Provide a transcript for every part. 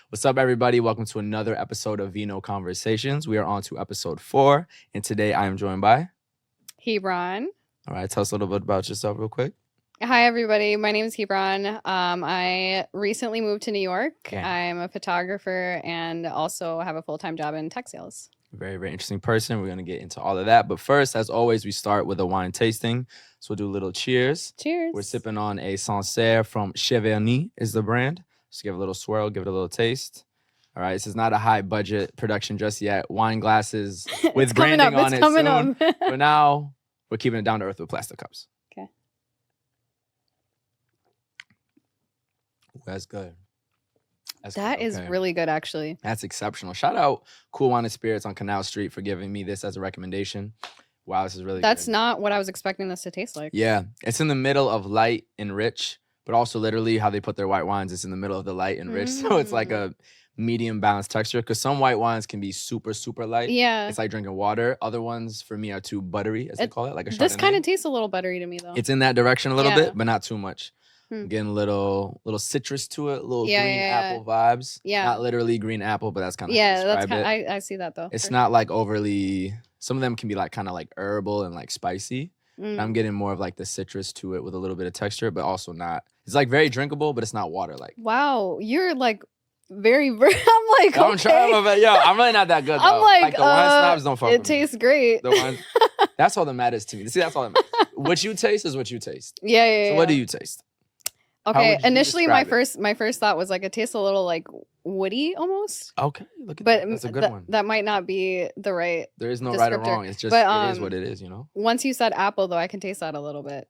What's up, everybody? Welcome to another episode of Vino Conversations. We are on to episode 4, and today I am joined by Hebron. All right, tell us a little bit about yourself real quick. Hi, everybody. My name is Hebron. I recently moved to New York. Okay. I'm a photographer and also have a full-time job in tech sales. Very, very interesting person. We're going to get into all of that. But first, as always, we start with a wine tasting. So we'll do a little cheers. Cheers. We're sipping on a Sancerre from Cheverny is the brand. Just give it a little swirl, give it a little taste. All right, this is not a high budget production just yet. Wine glasses with branding on it soon. But now we're keeping it down to earth with plastic cups. Okay. That's good. That is really good, actually. That's exceptional. Shout out Cool Wine and Spirits on Canal Street for giving me this as a recommendation. Wow, this is really That's good. not what I was expecting this to taste like. Yeah, it's in the middle of light and rich, but also literally how they put their white wines, it's in the middle of the light and rich. So it's like a medium balanced texture because some white wines can be super, super light. Yeah. It's like drinking water. Other ones for me are too buttery, as they call it, like a Chardonnay. This kind of tastes a little buttery to me, though. It's in that direction a little bit, but not too much. Getting a little citrus to it, little green apple vibes. Yeah. Not literally green apple, but that's kind of how I describe it. I see that, though. It's not like overly, some of them can be like kind of like herbal and like spicy. I'm getting more of like the citrus to it with a little bit of texture, but also not. It's like very drinkable, but it's not water like. Wow, you're like I'm like, don't try my best. Yo, I'm really not that good though. I'm like the wine snobs don't fuck with me. It tastes great. The wine, that's all that matters to me. See, that's all that matters. What you taste is what you taste. Yeah. So what do you taste? Okay, initially my first thought was like it tastes a little like woody almost. Okay, look at that. That's a good one. That might not be the right. There is no right or wrong. It's just it is what it is, you know. Once you said apple though, I can taste that a little bit.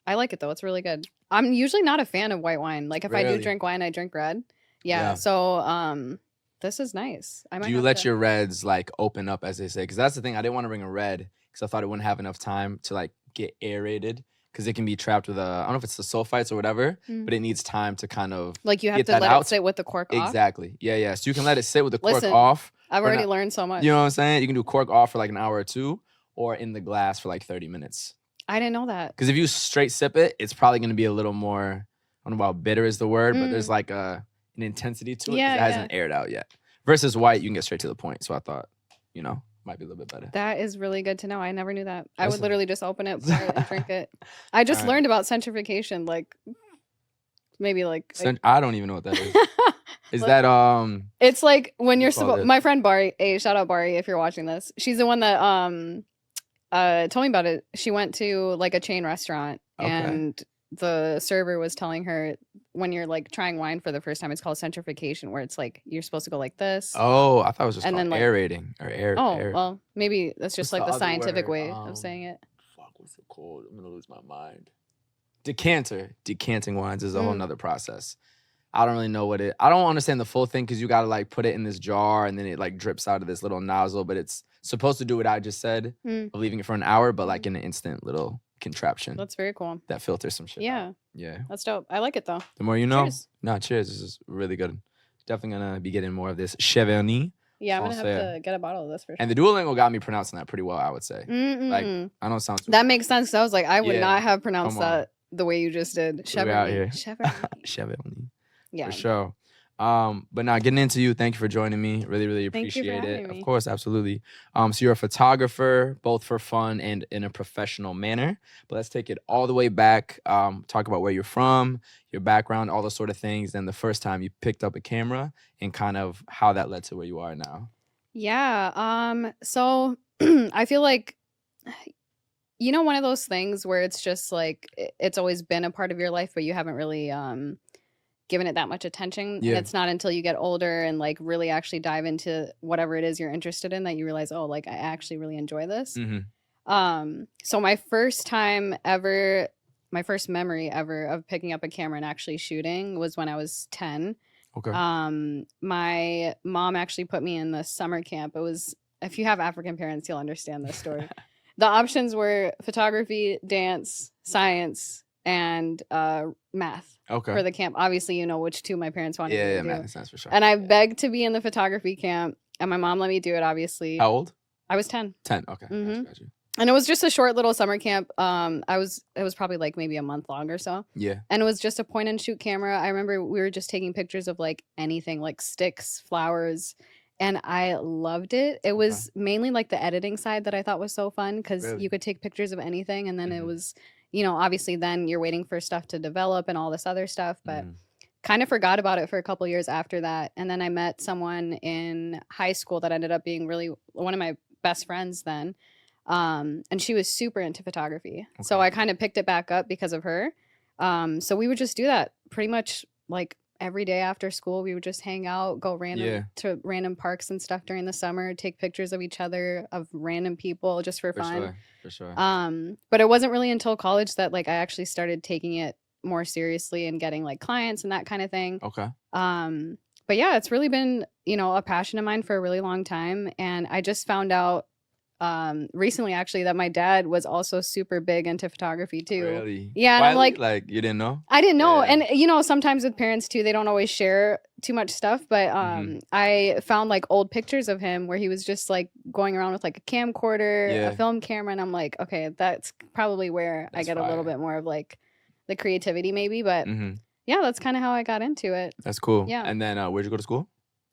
I like it though. It's really good. I'm usually not a fan of white wine. Like if I do drink wine, I drink red. Yeah. So this is nice. I might. Do you let your reds like open up, as they say? Because that's the thing. I didn't want to bring a red because I thought it wouldn't have enough time to like get aerated. Because it can be trapped with I don't know if it's the sulfites or whatever, but it needs time to kind of like you have to let it sit with the cork off. Exactly. Yeah. So you can let it sit with the cork off. I've already learned so much. You know what I'm saying? You can do cork off for like an hour or two, or in the glass for like 30 minutes. I didn't know that. Because if you straight sip it, it's probably going to be a little more, I don't know about bitter is the word, but there's like an intensity to it because it hasn't aired out yet. Versus white, you can get straight to the point. So I thought, might be a little bit better. That is really good to know. I never knew that. I would literally just open it, pour it, and drink it. I just learned about centrifugation, like maybe like I don't even know what that is. Is that It's like when you're supposed. My friend Bari, shout out Bari if you're watching this. She's the one that told me about it. She went to like a chain restaurant and the server was telling her when you're like trying wine for the first time, it's called centrifugation, where it's like you're supposed to go like this. Oh, I thought it was just called aerating or air. Well, maybe that's just like the scientific way of saying it. Fuck, what's it called? I'm gonna lose my mind. Decanting wines is a whole nother process. I don't really know I don't understand the full thing because you gotta like put it in this jar and then it like drips out of this little nozzle, but it's supposed to do what I just said of leaving it for an hour, but like in an instant little contraption. That's very cool. That filters some shit out. Yeah. That's dope. I like it though. The more you know. Cheers. No, cheers. This is really good. Definitely gonna be getting more of this Cheverny. Yeah, I'm gonna have to get a bottle of this for sure. And the Duolingo got me pronouncing that pretty well, I would say. Like I don't sound that makes sense. I was like, I would not have pronounced that the way you just did. Cheverny. Cheverny. Yeah. For sure. But now getting into you, thank you for joining me. Really, really appreciate it. Of course, absolutely. So you're a photographer, both for fun and in a professional manner. But let's take it all the way back. Talk about where you're from, your background, all those sort of things, and the first time you picked up a camera and kind of how that led to where you are now. Yeah. So I feel like one of those things where it's just like it's always been a part of your life, but you haven't really given it that much attention. And it's not until you get older and like really actually dive into whatever it is you're interested in that you realize, oh, like I actually really enjoy this. So my first memory ever of picking up a camera and actually shooting was when I was 10. Okay. My mom actually put me in the summer camp. It was, if you have African parents, you'll understand this story. The options were photography, dance, science, and math. Okay. For the camp. Obviously, you know which two my parents wanted me to do. Yeah, math sense for sure. And I begged to be in the photography camp, and my mom let me do it, obviously. How old? I was 10. 10, okay. Gotcha. And it was just a short little summer camp. It was probably like maybe a month long or so. Yeah. And it was just a point and shoot camera. I remember we were just taking pictures of like anything, like sticks, flowers, and I loved it. It was mainly like the editing side that I thought was so fun because you could take pictures of anything, and then it was, you know, obviously then you're waiting for stuff to develop and all this other stuff, but kind of forgot about it for a couple years after that. And then I met someone in high school that ended up being really one of my best friends then. And she was super into photography. So I kind of picked it back up because of her. So we would just do that pretty much like every day after school. We would just hang out, go to random parks and stuff during the summer, take pictures of each other, of random people just for fun. For sure. But it wasn't really until college that like I actually started taking it more seriously and getting like clients and that kind of thing. Okay. But yeah, it's really been, you know, a passion of mine for a really long time. And I just found out recently actually that my dad was also super big into photography too. Really? Yeah. And I'm like you didn't know? I didn't know. And you know, sometimes with parents too, they don't always share too much stuff, but I found like old pictures of him where he was just like going around with like a camcorder, a film camera, and I'm like, okay, that's probably where I get a little bit more of like the creativity maybe, but yeah, that's kind of how I got into it. That's cool. Yeah. And then where'd you go to school?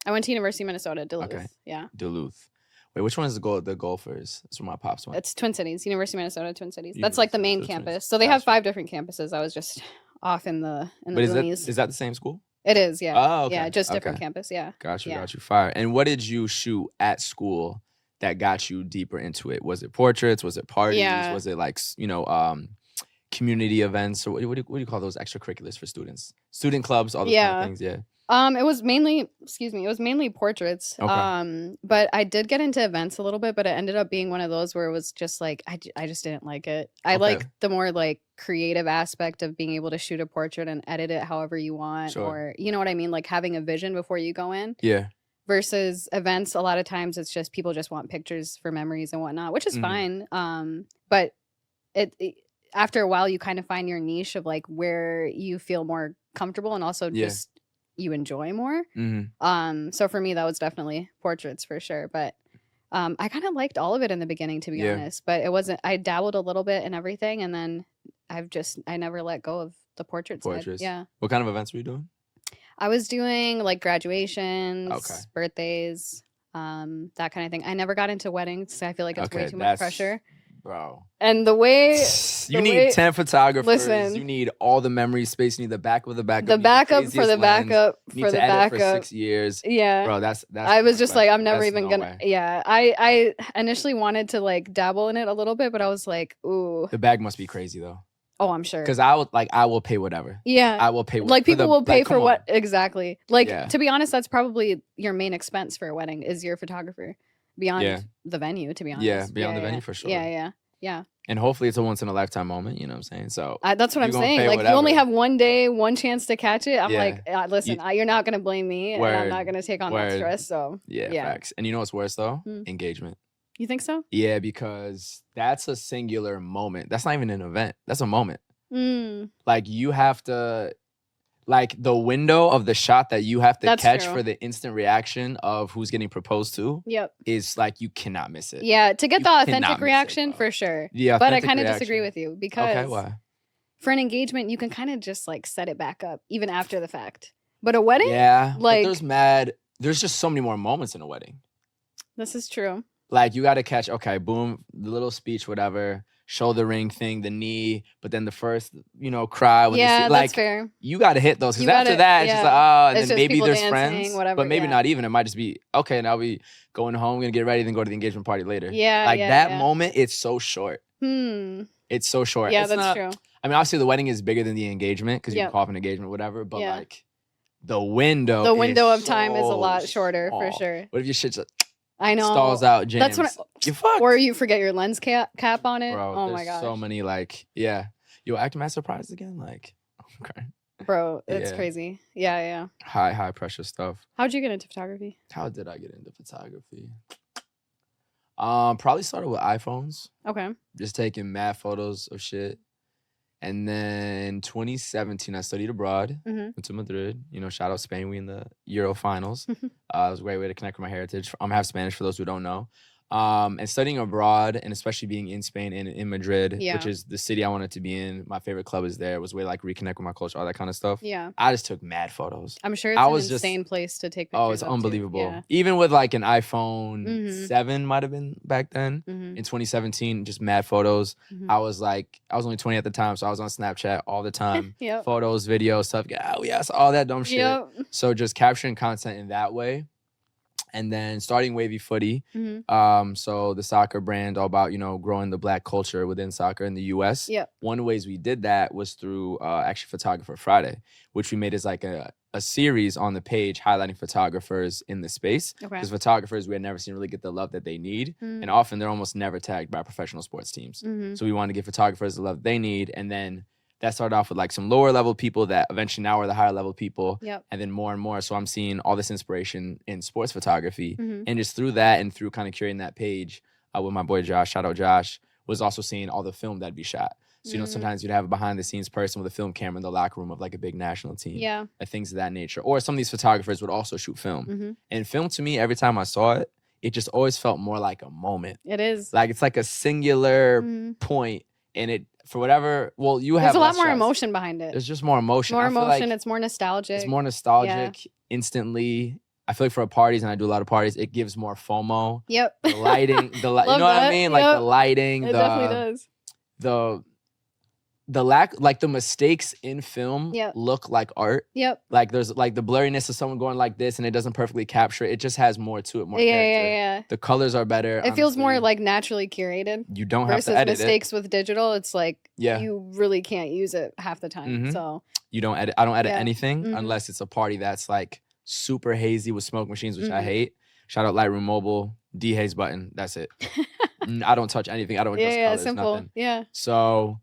I went to University of Minnesota, Duluth. Okay. Yeah. Duluth. Wait, which one is the Gophers? That's where my pops went. It's Twin Cities, University of Minnesota, Twin Cities. That's like the main campus. So they have 5 different campuses. I was just off in the boonies. Is that the same school? It is, yeah. Oh, okay. Yeah, just different campus, yeah. Got you. Fire. And what did you shoot at school that got you deeper into it? Was it portraits? Was it parties? Yeah. Was it like, you know, community events? Or what do you call those extracurriculars for students? Student clubs, all those kind of things, yeah. It was mainly portraits. Okay. But I did get into events a little bit, but it ended up being one of those where it was just like, I just didn't like it. I like the more like creative aspect of being able to shoot a portrait and edit it however you want, or you know what I mean? Like having a vision before you go in. Yeah. Versus events, a lot of times it's just people just want pictures for memories and whatnot, which is fine. But it after a while you kind of find your niche of like where you feel more comfortable and also just you enjoy more. So for me, that was definitely portraits for sure. But I kind of liked all of it in the beginning, to be honest. But it wasn't. I dabbled a little bit in everything, and then I never let go of the portraits. Yeah. What kind of events were you doing? I was doing like graduations, birthdays, that kind of thing. I never got into weddings. I feel like it's way too much pressure. Bro. And the way you need 10 photographers. Listen, you need all the memory space. You need the backup of the backup. The backup for the backup for the backup. For 6 years. Yeah. Bro, that's I was just like, I'm never even gonna. Yeah. I initially wanted to like dabble in it a little bit, but I was like, ooh. The bag must be crazy though. Oh, I'm sure. Because I will pay whatever. Yeah. I will pay like people will pay for what exactly. Like to be honest, that's probably your main expense for a wedding is your photographer. Beyond the venue, to be honest. Yeah, beyond the venue for sure. Yeah. And hopefully it's a once in a lifetime moment, you know what I'm saying? So that's what I'm saying. Like you only have one day, one chance to catch it. I'm like, listen, you're not gonna blame me, and I'm not gonna take on that stress. So yeah, facts. And you know what's worse though? Engagement. You think so? Yeah, because that's a singular moment. That's not even an event. That's a moment. Like you have to. Like the window of the shot that you have to catch for the instant reaction of who's getting proposed to is like you cannot miss it. Yeah, to get the authentic reaction for sure. Yeah, but I kind of disagree with you because why? For an engagement, you can kind of just like set it back up even after the fact. But a wedding? Yeah, like there's just so many more moments in a wedding. This is true. Like you got to catch, boom, the little speech, whatever. Show the ring thing, the knee, but then the first, cry. When that's like, fair. You got to hit those because after that, it's just like, and then maybe there's dancing, friends, whatever, but maybe not even. It might just be now we going home, we're gonna get ready, then go to the engagement party later. That moment, it's so short. It's so short. Yeah, that's true. I mean, obviously the wedding is bigger than the engagement because you call off an engagement, whatever. But like the window of time is a lot shorter for sure. What if your shit's I know. Stalls out, jams. That's when you fucked. Or you forget your lens cap on it. Bro, oh my gosh. So many Yo, acting master prize again? Like, okay. Bro, it's crazy. Yeah. High pressure stuff. How'd you get into photography? How did I get into photography? Probably started with iPhones. Okay. Just taking mad photos of shit. And then 2017, I studied abroad. Went to Madrid. Shout out Spain. We in the Euro finals. It was a great way to connect with my heritage. I'm half Spanish for those who don't know. And studying abroad, and especially being in Spain and in Madrid, Yeah. which is the city I wanted to be in. My favorite club is there. It was way like reconnect with my culture, all that kind of stuff. Yeah. I just took mad photos. I'm sure it's an insane place to take pictures. Oh, it's unbelievable. Yeah. Even with like an iPhone 7 might have been back then in 2017, just mad photos. I was only 20 at the time, so I was on Snapchat all the time. Yep. Photos, videos, stuff. Oh yes, all that dumb shit. Yep. So just capturing content in that way. And then starting Wavy Footy, so the soccer brand all about, growing the Black culture within soccer in the U.S. Yep. One of the ways we did that was through actually Photographer Friday, which we made as like a series on the page highlighting photographers in the space. Because photographers we had never seen really get the love that they need. And often they're almost never tagged by professional sports teams. So we wanted to give photographers the love they need. And then that started off with like some lower level people that eventually now are the higher level people. Yep. And then more and more. So I'm seeing all this inspiration in sports photography. And just through that and through kind of curating that page with my boy Josh, shout out Josh, was also seeing all the film that'd be shot. So, sometimes you'd have a behind the scenes person with a film camera in the locker room of like a big national team. Yeah. And things of that nature. Or some of these photographers would also shoot film. And film to me, every time I saw it, it just always felt more like a moment. It is. Like it's like a singular point. And it, for whatever, well, you have there's a lot more stress. emotion behind it. There's just more emotion. More I feel emotion. like It's more nostalgic. it's more nostalgic instantly. I feel like for parties, and I do a lot of parties, it gives more FOMO. Yep. The lighting, you know what I mean? Like the lighting, it definitely does. The lack, like the mistakes in film look like art. Yep. Like there's like the blurriness of someone going like this and it doesn't perfectly capture it. It just has more to it, more character. Yeah. The colors are better. It feels more like naturally curated. You don't have versus to edit mistakes with digital. It's like Yeah. you really can't use it half the time. So you don't edit. I don't edit anything unless it's a party that's like super hazy with smoke machines, which I hate. Shout out Lightroom Mobile, D-Haze button. That's it. I don't touch anything. I don't adjust colors, simple. nothing. Yeah. So,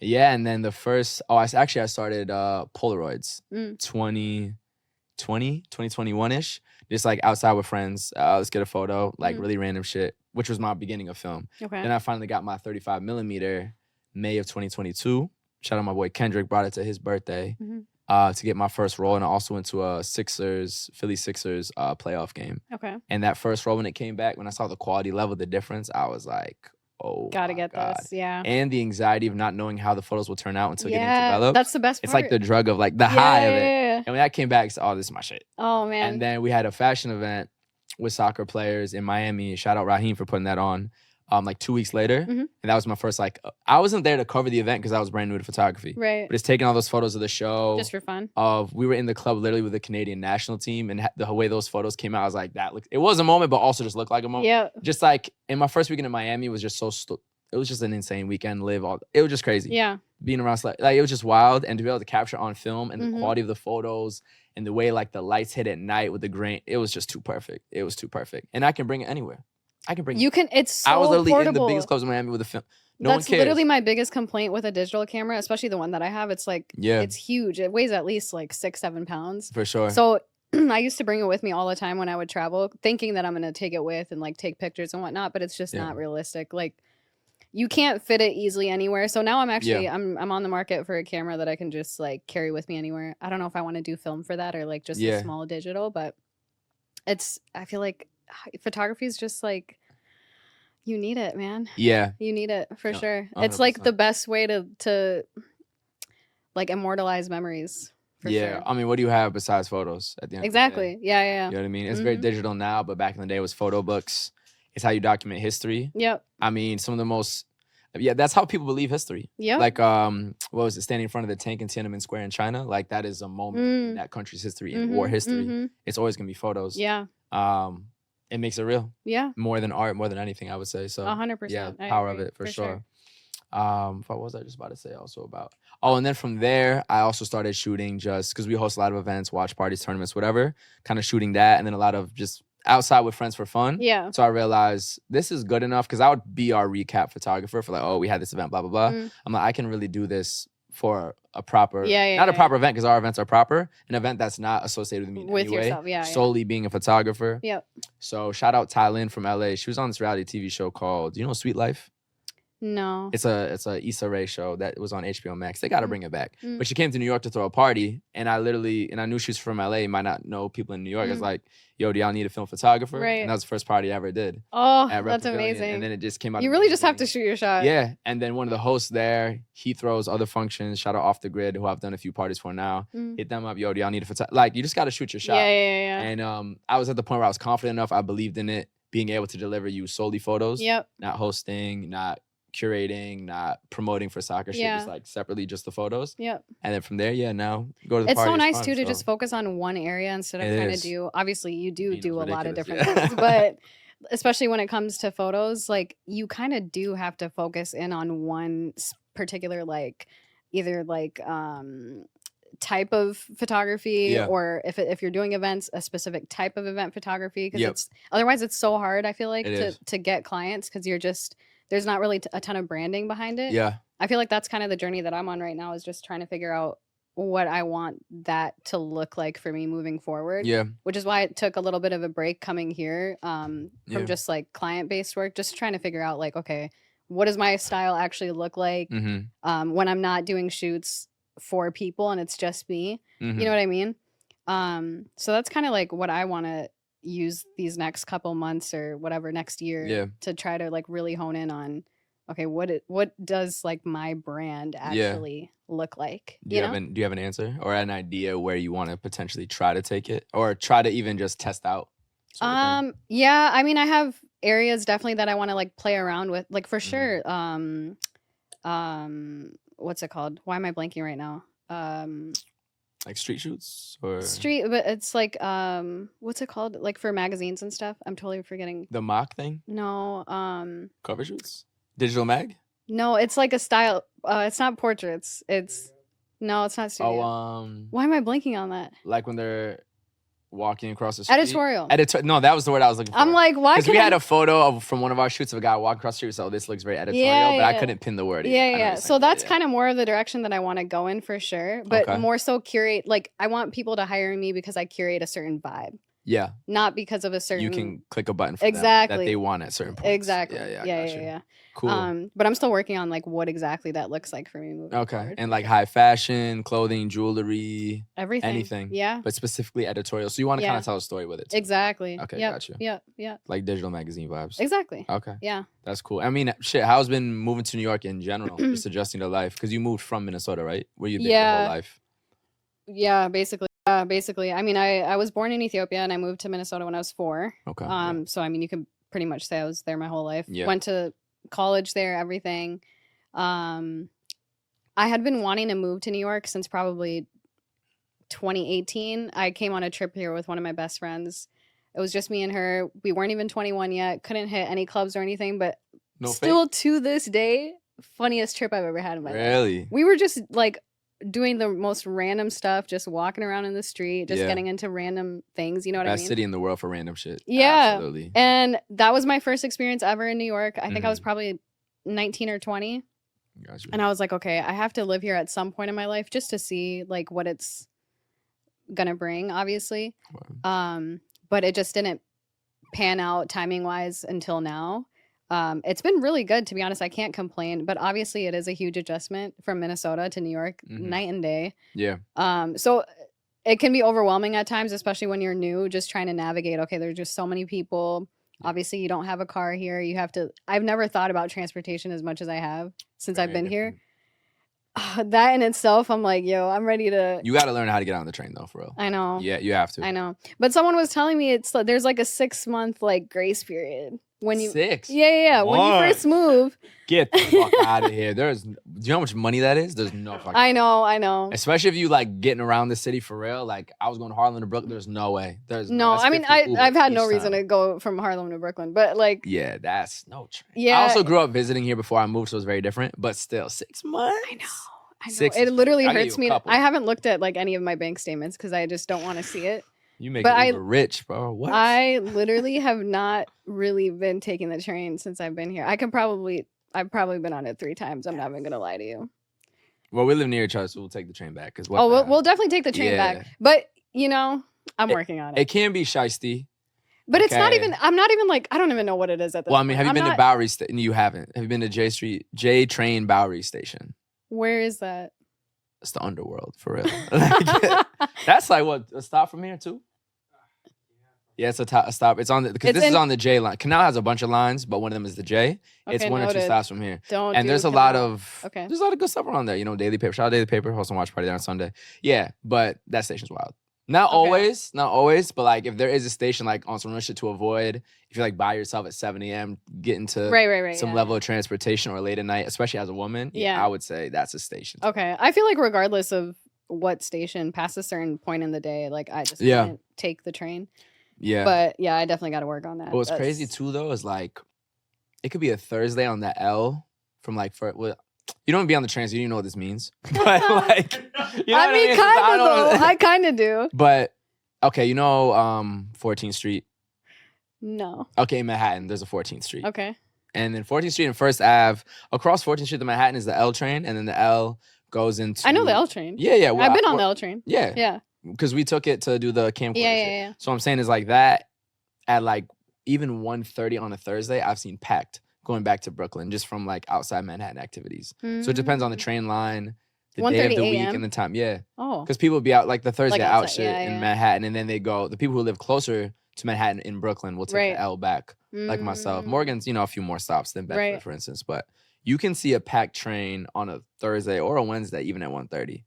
yeah, and then the first, I started Polaroids 2021-ish. Just like outside with friends. Let's get a photo, like really random shit, which was my beginning of film. Okay. Then I finally got my 35 millimeter May of 2022. Shout out my boy Kendrick, brought it to his birthday to get my first roll. And I also went to a Philly Sixers playoff game. Okay. And that first roll, when it came back, when I saw the quality level, the difference, I was like, oh, gotta get God. this. Yeah. And the anxiety of not knowing how the photos will turn out until getting developed. That's the best part. It's like the drug of like the high of it. Yeah. And when that came back, it's, oh, this is my shit. Oh, man. And then we had a fashion event with soccer players in Miami. Shout out Raheem for putting that on. Like 2 weeks later. And that was my first, like, I wasn't there to cover the event because I was brand new to photography. Right. But it's taking all those photos of the show. Just for fun. We were in the club literally with the Canadian national team. And the way those photos came out, I was like, it was a moment, but also just looked like a moment. Yeah. Just like, in my first weekend in Miami was just it was just an insane weekend. It was just crazy. Yeah. Being around, like it was just wild. And to be able to capture on film and the quality of the photos and the way like the lights hit at night with the grain, it was just too perfect. It was too perfect. And I can bring it anywhere. It's so I was literally portable. In the biggest clubs in Miami with a film. That's literally my biggest complaint with a digital camera, especially the one that I have. It's like, it's huge. It weighs at least like 6-7 pounds. For sure. So I used to bring it with me all the time when I would travel, thinking that I'm going to take it with and like take pictures and whatnot, but it's just not realistic. Like you can't fit it easily anywhere. So now I'm actually, I'm on the market for a camera that I can just like carry with me anywhere. I don't know if I want to do film for that or like just a small digital, but I feel like photography is just like, you need it, man. Yeah. You need it for sure. 100%. It's like the best way to like immortalize memories. For sure. I mean, what do you have besides photos at the end Exactly. of the day? Yeah. You know what I mean? It's very digital now, but back in the day it was photo books. It's how you document history. Yep. I mean, some of the most, that's how people believe history. Yeah. Like, what was it? Standing in front of the tank in Tiananmen Square in China. Like that is a moment in that country's history, in war history. It's always gonna be photos. Yeah. It makes it real. Yeah. More than art, more than anything, I would say. So 100%. Yeah, power of it for sure. What was I just about to say also about? Oh, and then from there, I also started shooting just because we host a lot of events, watch parties, tournaments, whatever, kind of shooting that. And then a lot of just outside with friends for fun. Yeah. So I realized this is good enough because I would be our recap photographer for like, oh, we had this event, blah, blah, blah. I'm like, I can really do this for a proper, not a proper event because our events are proper, an event that's not associated with me with anyway, yourself, solely being a photographer. Yep. So shout out Tylin from LA. She was on this reality TV show called, Sweet Life? No. It's a Issa Rae show that was on HBO Max. They got to bring it back. But she came to New York to throw a party, and I knew she was from LA. Might not know people in New York. I was like, yo, do y'all need a film photographer? Right. And that was the first party I ever did. Oh, at that's Pavilion. amazing. And then it just came out. You really just have to shoot your shot. Yeah. And then one of the hosts there, he throws other functions. Shout out Off the Grid, who I've done a few parties for now. Hit them up. Yo, do y'all need a photographer? Like, you just got to shoot your shot. Yeah. And I was at the point where I was confident enough. I believed in it. Being able to deliver you solely photos. Yep. Not hosting, not curating, not promoting for soccer shit, just like separately just the photos. Yep. And then from there, now go to the it's party. So nice too to just focus on one area instead of trying to do, obviously you do a lot of different things, but especially when it comes to photos, like you kind of do have to focus in on one particular either type of photography or if you're doing events, a specific type of event photography, because otherwise it's so hard, I feel like, to get clients, because there's not really a ton of branding behind it. Yeah. I feel like that's kind of the journey that I'm on right now, is just trying to figure out what I want that to look like for me moving forward. Yeah. Which is why it took a little bit of a break coming here from just like client-based work, just trying to figure out okay, what does my style actually look like when I'm not doing shoots for people and it's just me. You know what I mean? So that's kind of like what I want to use these next couple months or whatever next year to try to really hone in on, okay, what does my brand actually look like? Do you have an answer or an idea where you want to potentially try to take it, or try to even just test out? Yeah, I mean, I have areas definitely that I want to play around with, for sure. What's it called? Why am I blanking right now? Like street shoots or but it's what's it called? For magazines and stuff. I'm totally forgetting. The mock thing? No. Cover shoots? Digital mag? No, it's like a style. It's not portraits. It's not studio. Why am I blanking on that? Like when they're walking across the street. Editorial. No, that was the word I was looking for. I'm like, why? Because we had a photo from one of our shoots of a guy walking across the street. So this looks very editorial, but I couldn't pin the word. Yeah. So that's kind of more of the direction that I want to go in for sure. But more so curate. I want people to hire me because I curate a certain vibe. Yeah. Not because of a certain. You can click a button for them that they want at certain points. Exactly. Yeah. Cool. But I'm still working on what exactly that looks like for me moving forward. And high fashion, clothing, jewelry, everything, anything. Yeah. But specifically editorial. So you want to kind of tell a story with it too. Exactly. Okay, got you. Yeah. Like digital magazine vibes. Exactly. Okay. Yeah. That's cool. I mean, shit, how's been moving to New York in general? Just adjusting to life, because you moved from Minnesota, right? Where you been your whole life? Yeah, basically. I mean, I was born in Ethiopia and I moved to Minnesota when I was 4. Okay. So I mean, you could pretty much say I was there my whole life. Yeah. Went to college there, everything. I had been wanting to move to New York since probably 2018. I came on a trip here with one of my best friends. It was just me and her. We weren't even 21 yet. Couldn't hit any clubs or anything, but still to this day, funniest trip I've ever had in my life. Really? We were just doing the most random stuff, just walking around in the street, just getting into random things. You know what I mean? Best city in the world for random shit. Yeah. Absolutely. And that was my first experience ever in New York. I think I was probably 19 or 20. Gotcha. And I was like, okay, I have to live here at some point in my life just to see what it's gonna bring, obviously. Wow. But it just didn't pan out timing wise until now. It's been really good, to be honest. I can't complain, but obviously it is a huge adjustment from Minnesota to New York, night and day. Yeah. So it can be overwhelming at times, especially when you're new, just trying to navigate. Okay, there's just so many people. Obviously, you don't have a car here. I've never thought about transportation as much as I have since I've been here. That in itself, I'm like, yo, I'm ready to. You got to learn how to get on the train, though, for real. I know. Yeah, you have to. I know. But someone was telling me there's a 6-month grace period. When you 6? Yeah. When you first move. Get the fuck out of here. Do you know how much money that is? There's no fucking. I know. Especially if you getting around the city for real. I was going to Harlem to Brooklyn. There's no way. There's no. I mean, I've had no reason to go from Harlem to Brooklyn, but yeah, that's no train. Yeah. I also grew up visiting here before I moved, so it was very different. But still, 6 months. I know. It literally hurts me. I haven't looked at any of my bank statements because I just don't want to see it. You make me rich, bro. What? I literally have not really been taking the train since I've been here. I've probably been on it 3 times. I'm not even gonna lie to you. Well, we live near each other, so we'll take the train back. We'll definitely take the train back. But I'm working on it. It can be shiesty. But it's not Okay. even. I'm not even like. I don't even know what it is at this Well, I mean, point. have you I'm been to not- Bowery Station? You haven't. Have you been to J Train Bowery Station? Where is that? It's the underworld, for real. Like, that's like what, a stop from here too? Yeah, it's a stop. It's on the, because It's this is in- on the J line. Canal has a bunch of lines, but one of them is the J. It's Okay, one or two noted. stops from here. Don't. And do there's a lot Canal. of Okay. there's a lot of good stuff around there. You know, Daily Paper. Shout out Daily Paper, host and watch party there on Sunday. Yeah, but that station's wild. Not always, but like if there is a station like on some real shit to avoid, if you're like by yourself at 7 a.m., get into right, some level of transportation or late at night, especially as a woman, Yeah. I would say that's a station. Okay. I feel like regardless of what station, past a certain point in the day, like I just wouldn't take the train. Yeah. But yeah, I definitely got to work on that. What's crazy too though is like it could be a Thursday on the L from like you don't be on the train, so you don't know what this means. But like, you know I mean, kind of though. I kind of do. But okay, you know, 14th Street. No. Okay, Manhattan. There's a 14th Street. Okay. And then 14th Street and First Ave. Across 14th Street to Manhattan is the L train, and then the L goes into. I know the L train. Yeah. Well, I've been on the L train. Yeah. Yeah. Because we took it to do the camcorder. Yeah. So I'm saying is like that at like even 1:30 on a Thursday, I've seen packed going back to Brooklyn just from like outside Manhattan activities. So it depends on the train line, the day of the week, and the time. Yeah. Oh. Because people be out like the Thursday Like out outside, shit in Manhattan, and then they go. The people who live closer to Manhattan in Brooklyn will take the L back, like myself. Morgan's, you know, a few more stops than Bedford, for instance. But you can see a packed train on a Thursday or a Wednesday, even at 1:30.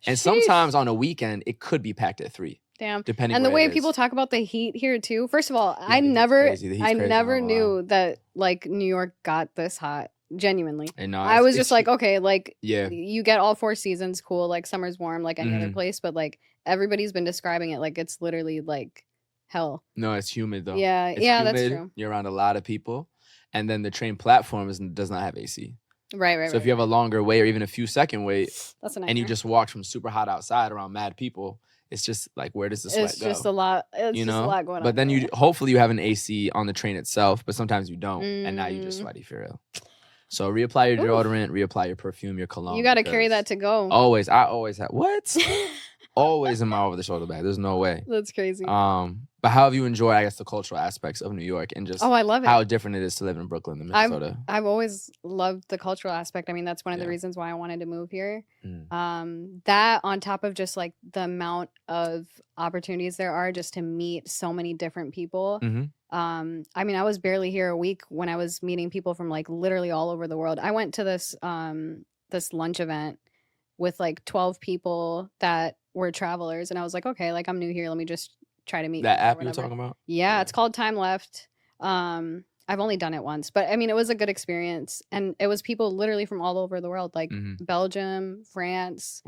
And sometimes on a weekend, it could be packed at 3. Damn. Depending and the way it people is. talk about the heat here too. First of all, Yeah, I never crazy, knew that like New York got this hot. Genuinely. And no, I was just like, okay, like yeah, you get all 4 seasons, cool. Like summer's warm, like any other place, but like everybody's been describing it like it's literally like hell. No, it's humid though. Yeah, it's yeah, humid, that's true. You're around a lot of people, and then the train platform does not have AC. Right. So if you have a longer wait or even a few second wait, that's a nightmare. and you just walked from super hot outside around mad people, it's just like, where does the sweat go? It's just a lot. It's you just know? a lot going on. But then hopefully you have an AC on the train itself, but sometimes you don't, and now you just sweaty for real. So reapply your deodorant, reapply your perfume, your cologne. You got to carry that to go. Always. I always have. What? Always in my over the shoulder bag. There's no way. That's crazy. But how have you enjoyed, I guess, the cultural aspects of New York and just I love it. how different it is to live in Brooklyn than Minnesota? I've always loved the cultural aspect. I mean, that's one of the reasons why I wanted to move here. That on top of just like the amount of opportunities there are just to meet so many different people. I mean, I was barely here a week when I was meeting people from like literally all over the world. I went to this this lunch event with like 12 people that were travelers, and I was like, okay, like I'm new here, let me just try to meet that app you were talking about. Yeah, it's called Time Left. I've only done it once, but I mean, it was a good experience, and it was people literally from all over the world, like Belgium, France,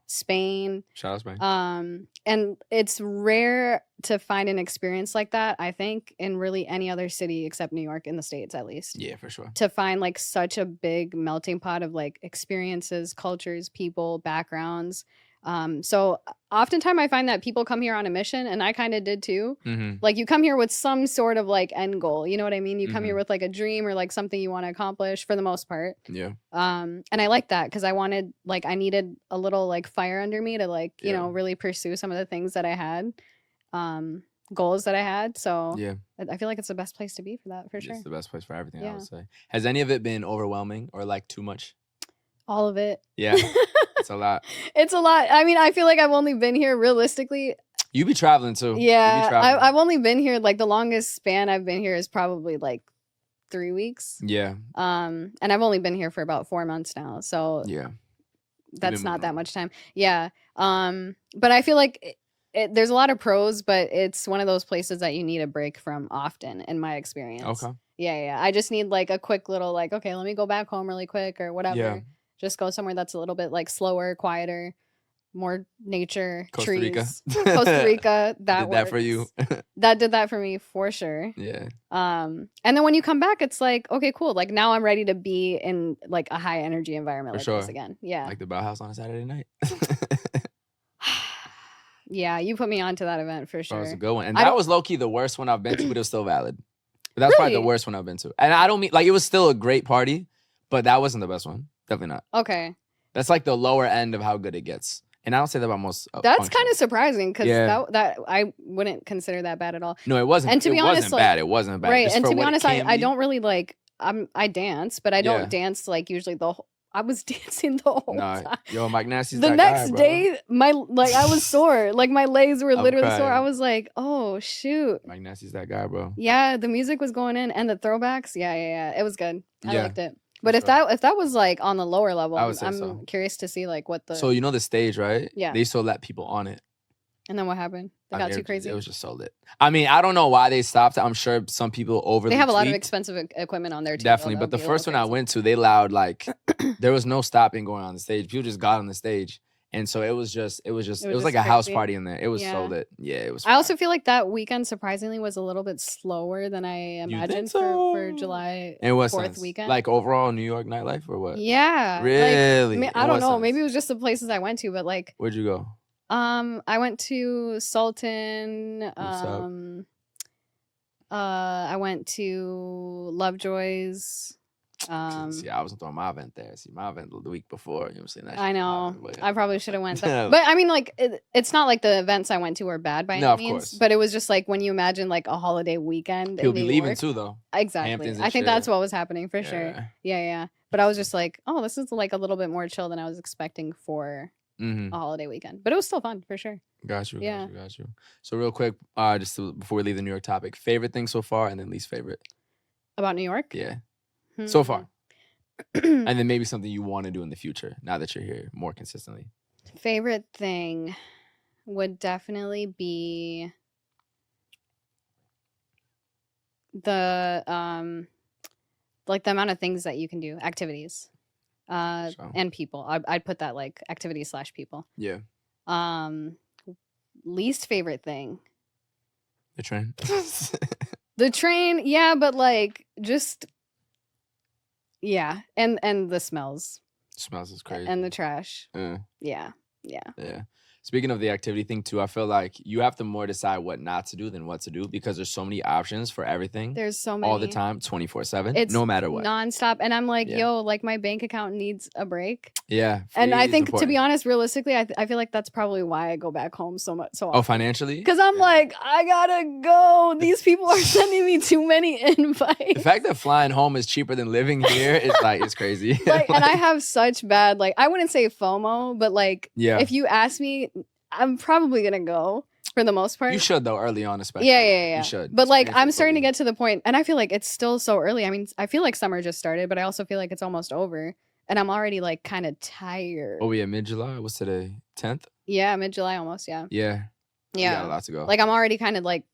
Spain. Shout out Spain. And it's rare to find an experience like that, I think, in really any other city except New York, in the States at least. Yeah, for sure. To find like such a big melting pot of like experiences, cultures, people, backgrounds. So oftentimes I find that people come here on a mission, and I kind of did too. Like you come here with some sort of like end goal, you know what I mean? You come here with like a dream or like something you want to accomplish for the most part. Yeah. And I like that because I needed a little like fire under me to like, you know, really pursue some of the things that I had, goals that I had. So yeah, I feel like it's the best place to be for that, for sure. It's the best place for everything, I would say. Has any of it been overwhelming or like too much? All of it. Yeah. It's a lot. It's a lot. I mean, I feel like I've only been here realistically. You be traveling too. Yeah. I've only been here, like the longest span I've been here is probably like 3 weeks. Yeah. And I've only been here for about 4 months now. So yeah, that's not that much time. Yeah. But I feel like there's a lot of pros, but it's one of those places that you need a break from often, in my experience. Okay. Yeah. I just need like a quick little like, okay, let me go back home really quick or whatever. Yeah. Just go somewhere that's a little bit like slower, quieter, more nature, Costa trees. Rica. Costa Rica. That did that for you. That did that for me for sure. Yeah. And then when you come back, it's like, okay, cool. Like now I'm ready to be in like a high energy environment like this again. Yeah. Like the Bauhaus on a Saturday night. Yeah, you put me onto that event for sure. That was a good one. And that was low-key the worst one I've been to, but it was still valid. But that's probably the worst one I've been to. And I don't mean, like, it was still a great party, but that wasn't the best one. Definitely not. Okay. That's like the lower end of how good it gets. And I don't say that about most. That's kind of surprising because Yeah. that I wouldn't consider that bad at all. No, it wasn't. And to be honest, wasn't bad. It wasn't bad. right? Just And for to be what it honest, can I be. don't really like. I dance, but I Yeah. don't dance like usually the whole. I was dancing the whole time. Yo, Mike Nasty's The that next guy, bro. day, I was sore. Like my legs were I'm literally sore. I crying. was like, oh shoot. Mike Nasty's that guy, bro. Yeah, the music was going in and the throwbacks. Yeah. It was good. I Yeah, liked it. But for if sure. that was like on the lower level, I would say I'm so. curious to see like what the. So you know the stage, right? Yeah. They used to let people on it. And then what happened? They got too crazy. It was just so lit. I mean, I don't know why they stopped. I'm sure some people They have a lot of tweaked. expensive equipment on there too. Definitely, but the first one I went to, they allowed like there was no stopping going on the stage. People just got on the stage, and so it was like a house crazy. party in there. It was so Yeah. lit. Yeah, it was. I also feel like that weekend surprisingly was a little bit slower than I You think imagined so? for July In what 4th sense? weekend. Like overall New York nightlife or what? Yeah. Really? Like, I In don't what know. sense? Maybe it was just the places I went to, but like Where'd you go? I went to Sultan. What's up? I went to Lovejoy's. See, I wasn't throwing my event there. See, my event the week before. You know what I'm saying? That I shit know. popping, but- I probably should have went there. But I mean, like, it's not like the events I went to were bad by No, any of means. course. But it was just like when you imagine like a holiday weekend He'll in be New leaving York. too, though. Exactly. Hamptons and I think shit. that's what was happening for sure. Yeah. Yeah. But I was just like, oh, this is like a little bit more chill than I was expecting for Mm-hmm. a holiday weekend. But it was still fun for sure. Got you. Yeah. Got you. So real quick, before we leave the New York topic, favorite thing so far, and then least favorite. About New York? Yeah. So far. And then maybe something you want to do in the future now that you're here more consistently. Favorite thing would definitely be the like the amount of things that you can do, activities, and people. I'd put that like activities / people. Yeah. Least favorite thing. The train. The train, yeah, but like just yeah, and the smells. Smells is crazy. And the trash. Yeah. Yeah. Speaking of the activity thing too, I feel like you have to more decide what not to do than what to do because there's so many options for everything. There's so many all the time, 24/7, It's no matter what. nonstop. And I'm like, Yeah. yo, like my bank account needs a break. Yeah. And I free is think, to be important. honest, realistically, I feel like that's probably why I go back home so much. So Oh, financially? because I'm like, I gotta go. These people are sending me too many invites. The fact that flying home is cheaper than living here is like, it's crazy. Like, and I have such bad, like, I wouldn't say FOMO, but like, Yeah. if you ask me, I'm probably gonna go for the most part. You should though, early on especially. Yeah. You should. But like, Experience I'm it starting to fully. get to the point, and I feel like it's still so early. I mean, I feel like summer just started, but I also feel like it's almost over, and I'm already like kind of tired. Oh, we at mid-July? What's today? 10th? Yeah, mid-July almost. Yeah. Yeah. We got a lot to go. Like I'm already kind of like.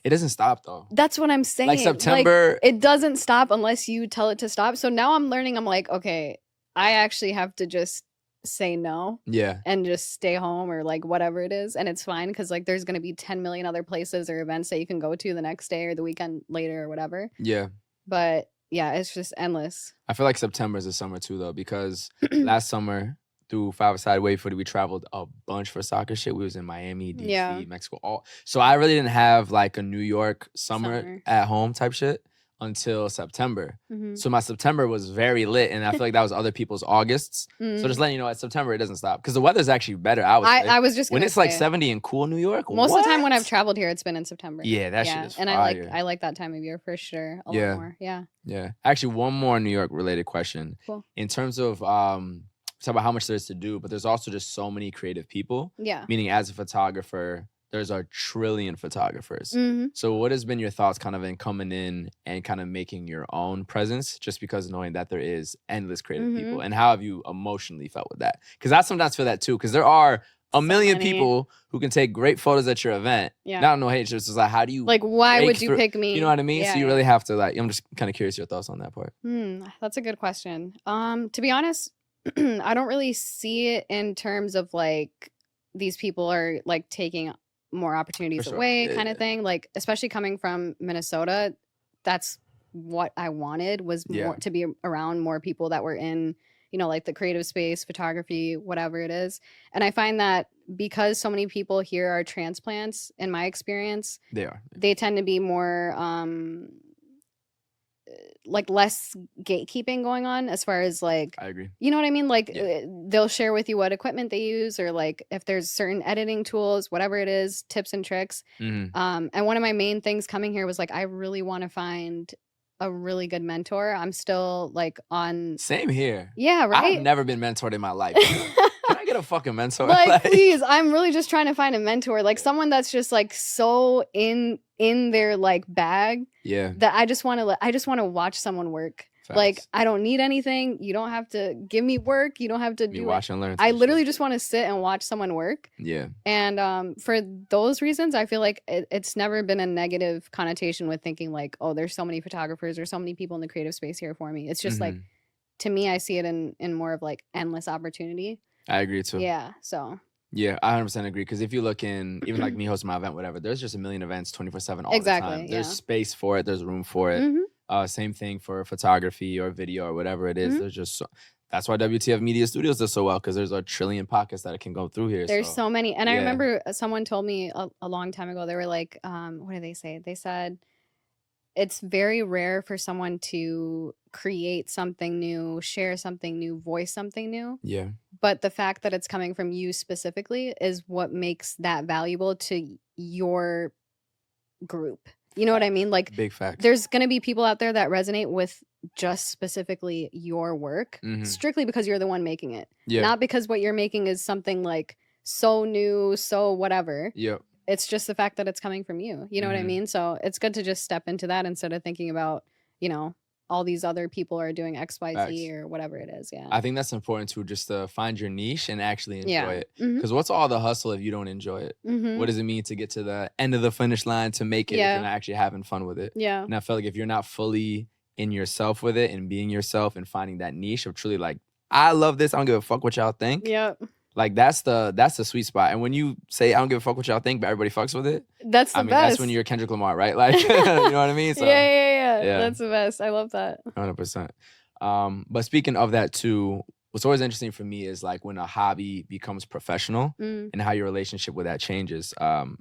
It doesn't stop though. That's what I'm saying. Like September. it doesn't stop unless you tell it to stop. So now I'm learning. I'm like, okay, I actually have to just say no. Yeah. And just stay home or like whatever it is, and it's fine because like there's gonna be 10 million other places or events that you can go to the next day or the weekend later or whatever. Yeah. But yeah, it's just endless. I feel like September is the summer too though, because last summer through 5-a-side wave footy, we traveled a bunch for soccer shit. We was in Miami, DC, Yeah. Mexico, so I really didn't have like a New York summer Summer. at home type shit until September. Mhm. So my September was very lit, and I feel like that was other people's Augusts. Mm. So just letting you know, at September it doesn't stop because the weather's actually better. I would say. I was just when gonna it's like say, 70 and cool in New York. most of the time when I've what? traveled here, it's been in September. Yeah, that shit is and fire. I like that time of year for sure. A lot Yeah. more. Yeah. Yeah. Actually, one more New York related question. Cool. In terms of talk about how much there's to do, but there's also just so many creative people. Yeah. Meaning, as a photographer, there's a trillion photographers. Mm-hmm. So what has been your thoughts kind of in coming in and kind of making your own presence, just because knowing that there is endless creative people? And how have you emotionally felt with that? Because I sometimes feel that too, because there are a million many. people who can take great photos at your event. Yeah. Not no hate, just like, how do you Like, why break would you through- pick me? You know what I mean? Yeah, So you really have to like, I'm just kind of curious your thoughts on that part. That's a good question. To be honest, I don't really see it in terms of like these people are like taking more opportunities sure. away Yeah, kind yeah. of thing. Like, especially coming from Minnesota, that's what I wanted was Yeah. more to be around more people that were in, you know, like the creative space, photography, whatever it is. And I find that because so many people here are transplants, in my experience, They are. they tend to be more like less gatekeeping going on as far as like, I agree. you know what I mean? Like Yeah. they'll share with you what equipment they use, or like if there's certain editing tools, whatever it is, tips and tricks. Mhm. And one of my main things coming here was like, I really want to find a really good mentor. I'm still like on. Same here. Yeah, I have right. never been mentored in my life. Can I get a fucking mentor? Like, please, I'm really just trying to find a mentor, like someone that's just like so in their like bag, Yeah. that I just want to watch someone work. Facts. Like, I don't need anything. You don't have to give me work. You don't have to Me do watch it. and learn. I literally just want to sit and watch someone work. Yeah. And for those reasons, I feel like it's never been a negative connotation with thinking like, oh, there's so many photographers or so many people in the creative space here for me. It's just like, to me, I see it in more of like endless opportunity. I agree too. Yeah. So. Yeah, I 100% agree. Because if you look in, even like me hosting my event, whatever, there's just a million events 24/7 all the time. There's space for it. There's room for it. Same thing for photography or video or whatever it is. There's just that's why WTF Media Studios does so well, because there's a trillion pockets that it can go through here. There's so many. And I yeah. remember someone told me a long time ago, they were like, what did they say? They said, it's very rare for someone to create something new, share something new, voice something new. Yeah. But the fact that it's coming from you specifically is what makes that valuable to your group. You know what I mean? Like, big facts. There's going to be people out there that resonate with just specifically your work, strictly because you're the one making it. Yeah. Not because what you're making is something like so new, so whatever. Yep. It's just the fact that it's coming from you. You know what I mean? So it's good to just step into that instead of thinking about, you know, all these other people are doing X, Y, Z or whatever it is. Yeah. I think that's important too, just to find your niche and actually enjoy it. Because what's all the hustle if you don't enjoy it? What does it mean to get to the end of the finish line to make it if you're not actually having fun with it? Yeah. And I feel like if you're not fully in yourself with it and being yourself and finding that niche of truly like, I love this, I don't give a fuck what y'all think. Yep. Like that's the sweet spot. And when you say I don't give a fuck what y'all think, but everybody fucks with it, that's the best. That's when you're Kendrick Lamar, right? Like you know what I mean? So, yeah. That's the best. I love that. 100%. But speaking of that too, what's always interesting for me is like when a hobby becomes professional and how your relationship with that changes.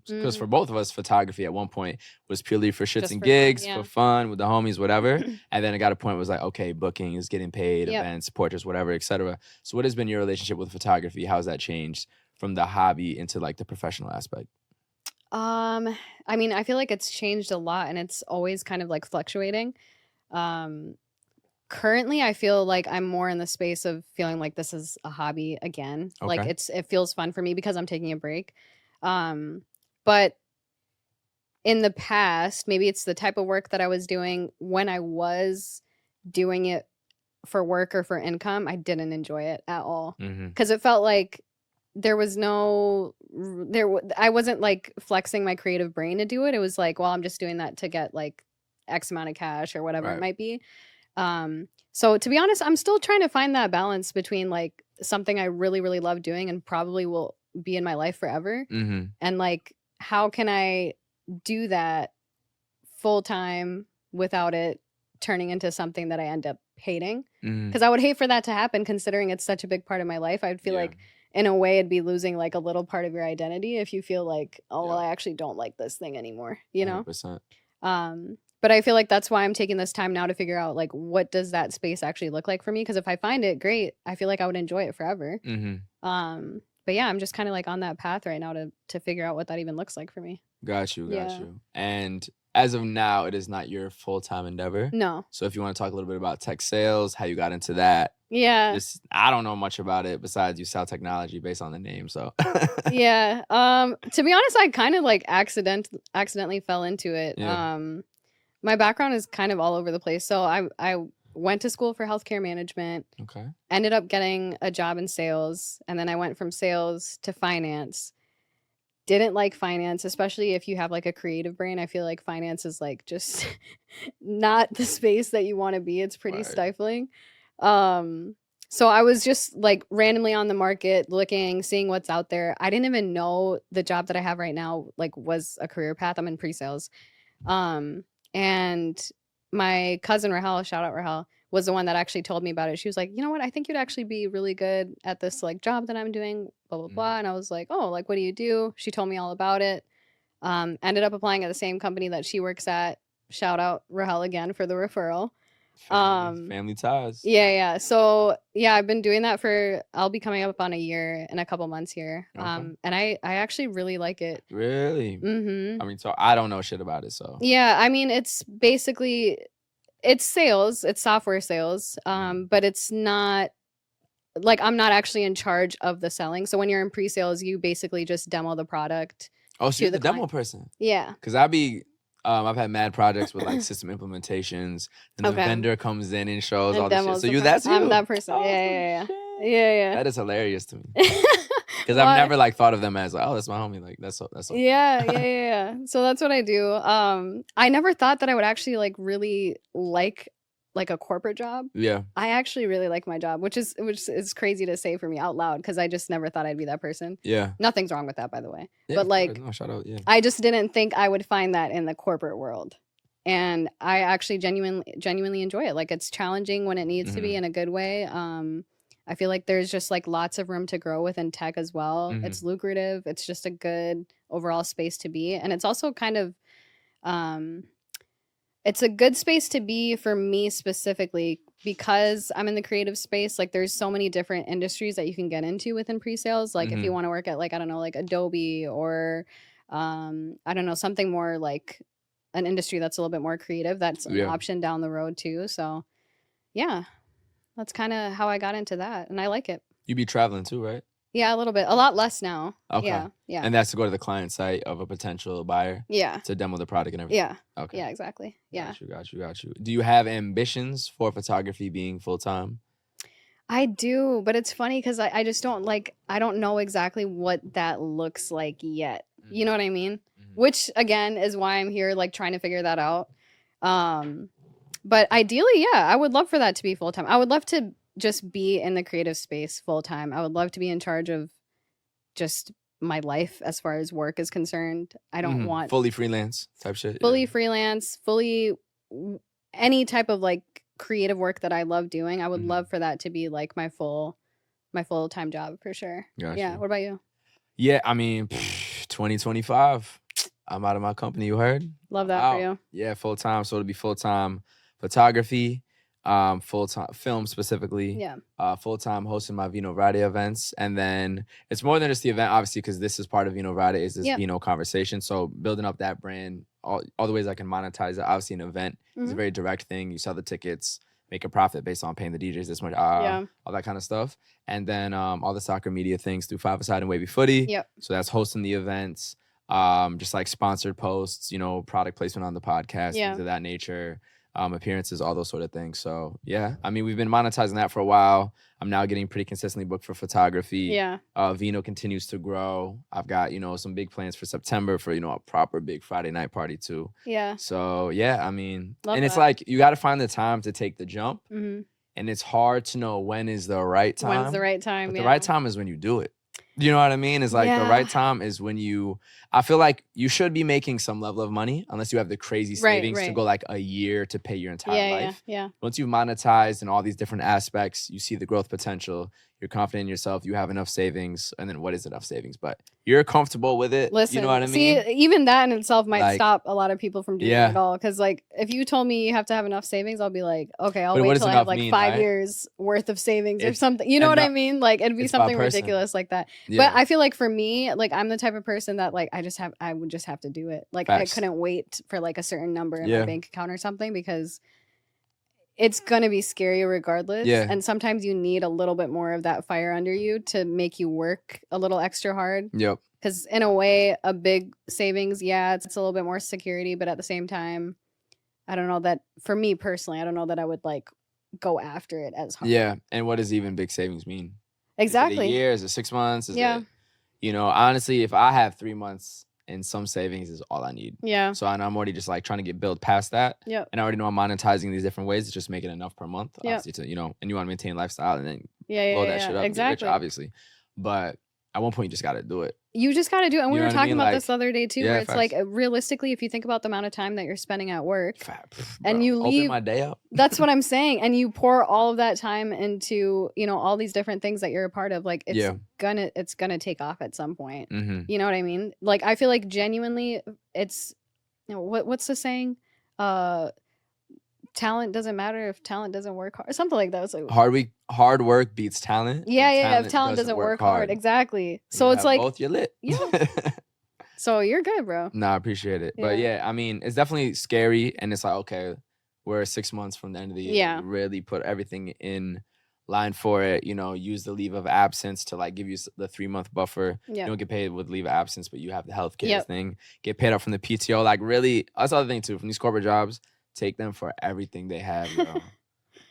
Because for both of us, photography at one point was purely for shits and gigs, for fun with the homies, whatever. And then it got a point where it was like, okay, booking is getting paid, events, portraits, whatever, etc. So what has been your relationship with photography? How's that changed from the hobby into like the professional aspect? I mean, I feel like it's changed a lot and it's always kind of like fluctuating. Currently, I feel like I'm more in the space of feeling like this is a hobby again. Okay. Like it feels fun for me because I'm taking a break. But in the past, maybe it's the type of work that I was doing when I was doing it for work or for income, I didn't enjoy it at all. Because it felt like I wasn't like flexing my creative brain to do it. It was like, well, I'm just doing that to get like X amount of cash or whatever it might be. So to be honest, I'm still trying to find that balance between like something I really, really love doing and probably will be in my life forever. And like, how can I do that full time without it turning into something that I end up hating? Because I would hate for that to happen considering it's such a big part of my life. I'd feel like in a way it'd be losing like a little part of your identity if you feel like, oh, well, I actually don't like this thing anymore, you know? 100%. But I feel like that's why I'm taking this time now to figure out like, what does that space actually look like for me? Because if I find it great, I feel like I would enjoy it forever. But yeah, I'm just kind of like on that path right now to figure out what that even looks like for me. Got you. And as of now, it is not your full-time endeavor. No. So if you want to talk a little bit about tech sales, how you got into that. Yeah. I don't know much about it besides you sell technology based on the name. So yeah. To be honest, I kind of like accidentally fell into it. Yeah. My background is kind of all over the place. So I went to school for healthcare management. Okay. Ended up getting a job in sales. And then I went from sales to finance. Didn't like finance, especially if you have like a creative brain. I feel like finance is like just not the space that you want to be. It's pretty stifling. So I was just like randomly on the market looking, seeing what's out there. I didn't even know the job that I have right now like was a career path. I'm in pre-sales. And my cousin Rahel, shout out Rahel, was the one that actually told me about it. She was like, you know what? I think you'd actually be really good at this like job that I'm doing, blah, blah, blah. And I was like, oh, like, what do you do? She told me all about it. Ended up applying at the same company that she works at. Shout out Rahel again for the referral. Family ties. Yeah. So yeah, I've been doing that I'll be coming up on a year in a couple months here. Okay. And I actually really like it. Really? Mm-hmm. I mean, so I don't know shit about it, so. Yeah, I mean, it's basically, it's sales, it's software sales, but it's not, like, I'm not actually in charge of the selling. So when you're in pre-sales, you basically just demo the product Oh, so to you're the demo client. person. Yeah. Because I've had mad projects with like system implementations, and the Okay. vendor comes in and shows And all this shit. demos So the that's you. I'm that person. Oh, Yeah. shit. Yeah. That is hilarious to me. Because Well, I've never like thought of them as like, oh, that's my homie. Like that's so yeah. So that's what I do. I never thought that I would actually like really like a corporate job. Yeah. I actually really like my job, which is crazy to say for me out loud because I just never thought I'd be that person. Yeah. Nothing's wrong with that, by the way. Yeah, but like, no, shout out. Yeah. I just didn't think I would find that in the corporate world. And I actually genuinely enjoy it. Like it's challenging when it needs to be in a good way. I feel like there's just like lots of room to grow within tech as well. It's lucrative. It's just a good overall space to be. And it's also kind of, it's a good space to be for me specifically because I'm in the creative space. Like there's so many different industries that you can get into within pre-sales. Like if you want to work at like, I don't know, like Adobe or I don't know, something more like an industry that's a little bit more creative. That's an option down the road too. So yeah, that's kind of how I got into that. And I like it. You be traveling too, right? Yeah, a little bit. A lot less now. Okay. Yeah. And that's to go to the client site of a potential buyer. Yeah. To demo the product and everything. Yeah. Okay. Yeah, exactly. Yeah. Got you. Do you have ambitions for photography being full time? I do, but it's funny because I just don't I don't know exactly what that looks like yet. You know what I mean? Which again is why I'm here like trying to figure that out. But ideally, yeah, I would love for that to be full time. I would love to just be in the creative space full time. I would love to be in charge of just my life as far as work is concerned. I don't want fully freelance type shit. Fully freelance, fully any type of like creative work that I love doing. I would love for that to be like my full-time job for sure. Yeah. What about you? Yeah, I mean, 2025. I'm out of my company, you heard? Love that for you. Yeah, full time. So it'll be full time photography, full time film specifically. Yeah. Full time hosting my Vino Vriday events. And then it's more than just the event, obviously, because this is part of Vino Vriday, is this Vino conversation. So building up that brand, all the ways I can monetize it. Obviously, an event is a very direct thing. You sell the tickets, make a profit based on paying the DJs this much, all that kind of stuff. And then all the soccer media things through 5-A-Side and Wavy Footy. Yep. So that's hosting the events, just like sponsored posts, product placement on the podcast, things of that nature, appearances, all those sort of things. So yeah, I mean, we've been monetizing that for a while. I'm now getting pretty consistently booked for photography. Yeah. Vino continues to grow. I've got, some big plans for September for, a proper big Friday night party too. Yeah. So yeah, I mean, Love it's that. like, you got to find the time to take the jump. And it's hard to know when is the right time. When's the right time? But the right time is when you do it. You know what I mean? It's like the right time is when I feel like you should be making some level of money unless you have the crazy savings to go like a year to pay your entire life. Yeah. Once you've monetized in all these different aspects, you see the growth potential, you're confident in yourself, you have enough savings. And then what is enough savings? But you're comfortable with it. Listen, you know what I mean? See, even that in itself might Like, stop a lot of people from doing it at all. Because like, if you told me you have to have enough savings, I'll be like, okay, I'll wait till I have like 5 years worth of savings or something. You know what I mean? Like it'd be something ridiculous like that. But I feel like for me, like I'm the type of person that like I would just have to do it. Like I couldn't wait for like a certain number in my bank account or something because it's going to be scary regardless. And sometimes you need a little bit more of that fire under you to make you work a little extra hard. Yep. Because in a way, a big savings, it's a little bit more security. But at the same time, I don't know that for me personally, I don't know that I would like go after it as hard. Yeah. And what does even big savings mean? Exactly. Is it a year? Is it 6 months? Is it, honestly, if I have 3 months and some savings is all I need. Yeah. So I'm already just like trying to get built past that. Yeah. And I already know I'm monetizing these different ways. It's just making enough per month, obviously, to, and you want to maintain lifestyle and then blow that shit up. Exactly. Rich, obviously. But at one point, you just got to do it. You just got to do it. And we were talking about this the other day too, where it's facts. like realistically, if you think about the amount of time that you're spending at work and you open leave my day up. That's what I'm saying. And you pour all of that time into, all these different things that you're a part of. Like it's gonna take off at some point. You know what I mean? Like I feel like genuinely it's what's the saying? talent doesn't matter if talent doesn't work hard. Something like that. It's like hard work beats talent. yeah. If talent doesn't work hard, exactly. So it's like both, you're lit. Yeah. So you're good, bro. No, I appreciate it. But yeah, I mean, it's definitely scary, and it's like, okay, we're 6 months from the end of the year. Yeah. Really put everything in line for it. You know, use the leave of absence to like give you the 3-month buffer. You don't get paid with leave of absence, but you have the healthcare thing. Get paid up from the PTO. Like really, that's the other thing too. From these corporate jobs, take them for everything they have, yo.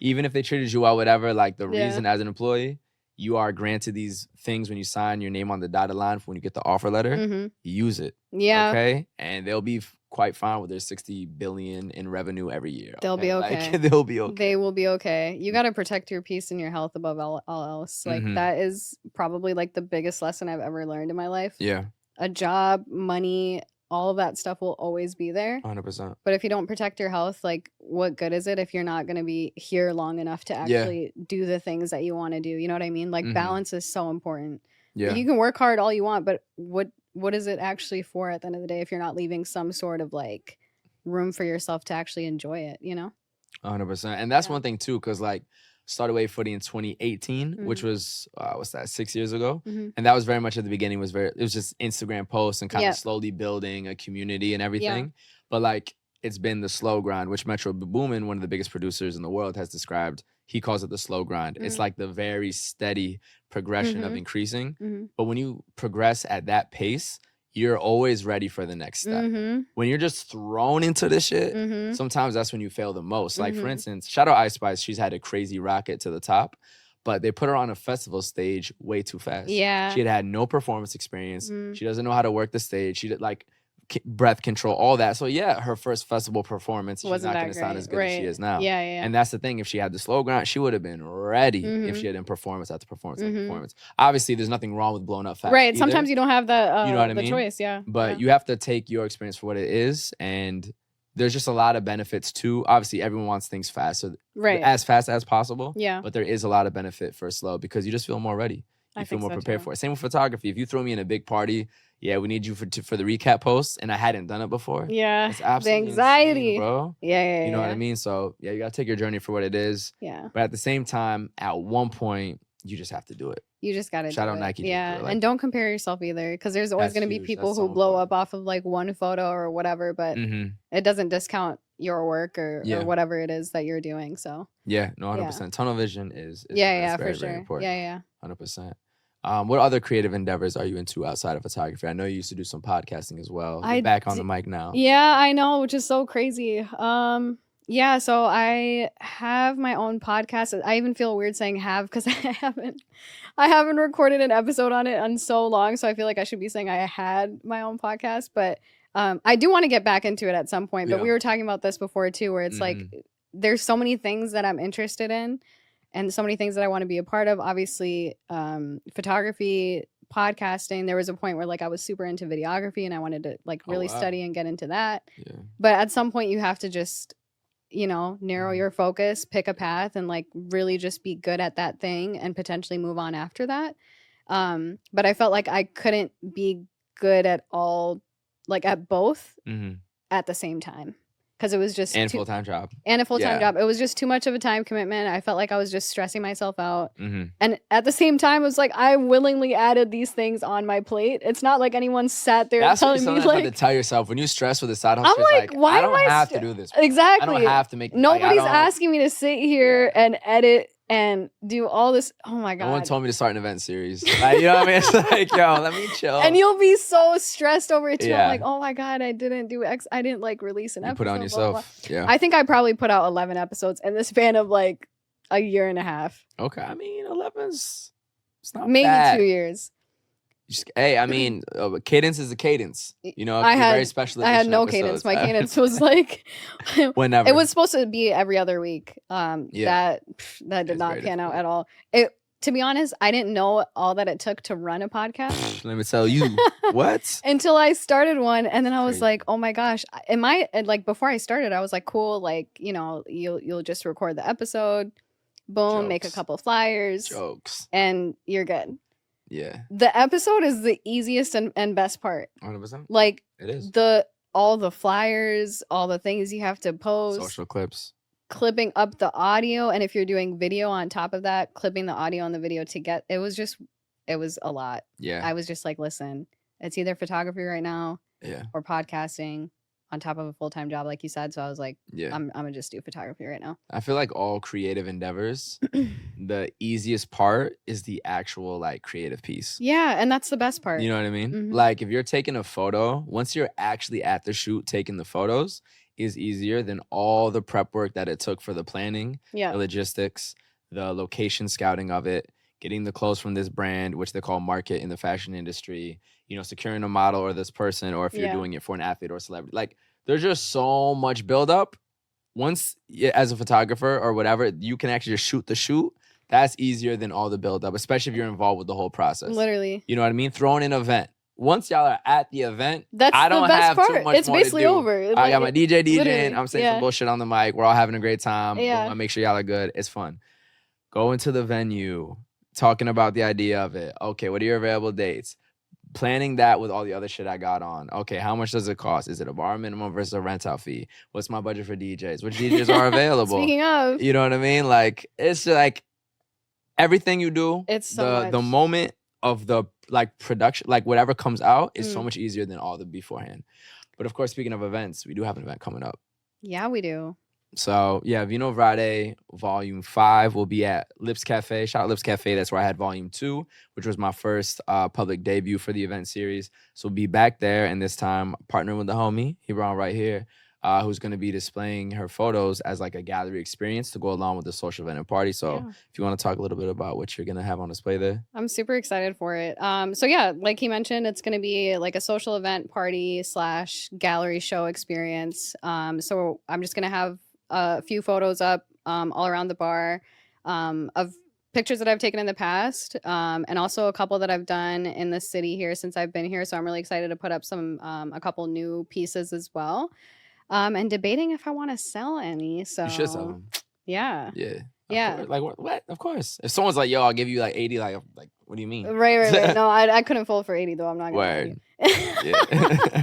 Even if they treated you well, whatever. Like the reason as an employee, you are granted these things when you sign your name on the dotted line for when you get the offer letter. Use it. Yeah. Okay. And they'll be quite fine with their $60 billion in revenue every year. They'll be okay. Like, they'll be okay. They will be okay. You got to protect your peace and your health above all else. Like that is probably like the biggest lesson I've ever learned in my life. Yeah. A job, money, all of that stuff will always be there. 100%. But if you don't protect your health, like what good is it if you're not going to be here long enough to actually do the things that you want to do? You know what I mean? Like balance is so important. Yeah. You can work hard all you want, but what is it actually for at the end of the day if you're not leaving some sort of like room for yourself to actually enjoy it, you know? 100%. And that's one thing too, because like started Wave Footy in 2018, which was what's that, 6 years ago, and that was very much at the beginning. It was just Instagram posts and kind of slowly building a community and everything. But like it's been the slow grind, which Metro Boomin, one of the biggest producers in the world, has described. He calls it the slow grind. It's like the very steady progression of increasing. But when you progress at that pace, you're always ready for the next step. When you're just thrown into this shit, sometimes that's when you fail the most. Like, for instance, shout out Ice Spice. She's had a crazy rocket to the top, but they put her on a festival stage way too fast. Yeah. She had no performance experience. She doesn't know how to work the stage. She did like breath control, all that. So yeah, her first festival performance, she's not going to sound as good as she is now. Yeah. And that's the thing. If she had the slow grind, she would have been ready if she had done performance after performance after performance. Obviously, there's nothing wrong with blowing up fast. Right. Either. Sometimes you don't have the you know what I mean? Choice. Yeah. But you have to take your experience for what it is, and there's just a lot of benefits too. Obviously, everyone wants things fast, so as fast as possible. Yeah. But there is a lot of benefit for slow because you just feel more ready. You feel more prepared for it. Same with photography. If you throw me in a big party, we need you for the recap post, and I hadn't done it before. Yeah, it's absolutely the anxiety, insane, bro. Yeah, you know what I mean. So you gotta take your journey for what it is. Yeah, but at the same time, at one point, you just have to do it. You just gotta shout out Nike. Yeah, and don't compare yourself either, because there's always gonna be people who blow up off of like one photo or whatever, but it doesn't discount your work or whatever it is that you're doing. So yeah, no, 100%. Tunnel vision is for very, sure. Very important. Yeah, 100%. What other creative endeavors are you into outside of photography? I know you used to do some podcasting as well. You're back on the mic now. Yeah, I know, which is so crazy. Yeah, so I have my own podcast. I even feel weird saying have because I haven't recorded an episode on it in so long. So I feel like I should be saying I had my own podcast, but I do want to get back into it at some point. But we were talking about this before too, where it's like there's so many things that I'm interested in. And so many things that I want to be a part of. Obviously, photography, podcasting. There was a point where like I was super into videography and I wanted to like really study and get into that. Yeah. But at some point you have to just, narrow your focus, pick a path, and like really just be good at that thing and potentially move on after that. But I felt like I couldn't be good at all, like at both at the same time. Because it was just a full-time job. And a full-time job. It was just too much of a time commitment. I felt like I was just stressing myself out. And at the same time, it was like I willingly added these things on my plate. It's not like anyone sat there telling me like to tell yourself when you stress with a side hustle. I'm like, why I don't have to do this. Exactly. I don't have to make. Nobody's asking me to sit here and edit and do all this. Oh my God. No one told me to start an event series. Like, you know what I mean? It's like, yo, let me chill. And you'll be so stressed over it too. I'm like, oh my God, I didn't do X. I didn't like release an episode. Put on yourself. Blah, blah. Yeah. I think I probably put out 11 episodes in the span of like a year and a half. Okay. I mean, 11's it's not maybe bad. 2 years. Hey, I mean, cadence is a cadence. I had very special. I had no episodes. Cadence. My cadence was like whenever. It was supposed to be every other week. That did not pan out at all. To be honest, I didn't know all that it took to run a podcast. Let me tell you, what? Until I started one, and then I was like, oh my gosh, like before I started, I was like, cool, like you'll just record the episode, boom, Jokes. Make a couple flyers, jokes, and you're good. Yeah. The episode is the easiest and best part. 100%. Like it is. all the flyers, all the things you have to post. Social clips. clipping up the audio, and if you're doing video on top of that, clipping the audio and the video to get it was a lot. Yeah. I was just like, listen, it's either photography right now or podcasting on top of a full-time job, like you said. So I was like, I'm gonna just do photography right now. I feel like all creative endeavors, the easiest part is the actual like creative piece. Yeah, and that's the best part. You know what I mean? Like if you're taking a photo, once you're actually at the shoot taking the photos, is easier than all the prep work that it took for the planning, the logistics, the location scouting of it, getting the clothes from this brand, which they call market in the fashion industry, you know, securing a model or this person, or if you're doing it for an athlete or a celebrity. Like there's just so much buildup. Once as a photographer or whatever, you can actually just shoot the shoot. That's easier than all the buildup, especially if you're involved with the whole process. Literally. You know what I mean? Throwing an event. Once y'all are at the event, I don't have part. Too much it's more basically to do. Over. I got my DJ DJing. I'm saying some bullshit on the mic. We're all having a great time. I make sure y'all are good. It's fun. Go into the venue, talking about the idea of it. Okay, what are your available dates? Planning that with all the other shit I got on. Okay, how much does it cost? Is it a bar minimum versus a rent out fee? What's my budget for DJs? Which DJs are available? Speaking of. You know what I mean? Like, it's like everything you do, it's so the moment of the like production, like whatever comes out is so much easier than all the beforehand. But of course, speaking of events, we do have an event coming up. Yeah, we do. So yeah, Vino Vriday Vol.5 will be at Lips Cafe. Shout out Lips Cafe. That's where I had Volume 2, which was my first public debut for the event series. So we'll be back there, and this time partnering with the homie Hebron right here, who's going to be displaying her photos as like a gallery experience to go along with the social event and party. So if you want to talk a little bit about what you're going to have on display there. I'm super excited for it. So yeah, like he mentioned, it's going to be like a social event party / gallery show experience. So I'm just going to have a few photos up all around the bar of pictures that I've taken in the past, and also a couple that I've done in the city here since I've been here. So I'm really excited to put up a couple new pieces as well. And debating if I want to sell any. So you should sell them. Yeah. Yeah. Like what? Of course. If someone's like, "Yo, I'll give you like 80," like what do you mean? Right. No, I couldn't fold for 80 though. I'm not gonna. Yeah.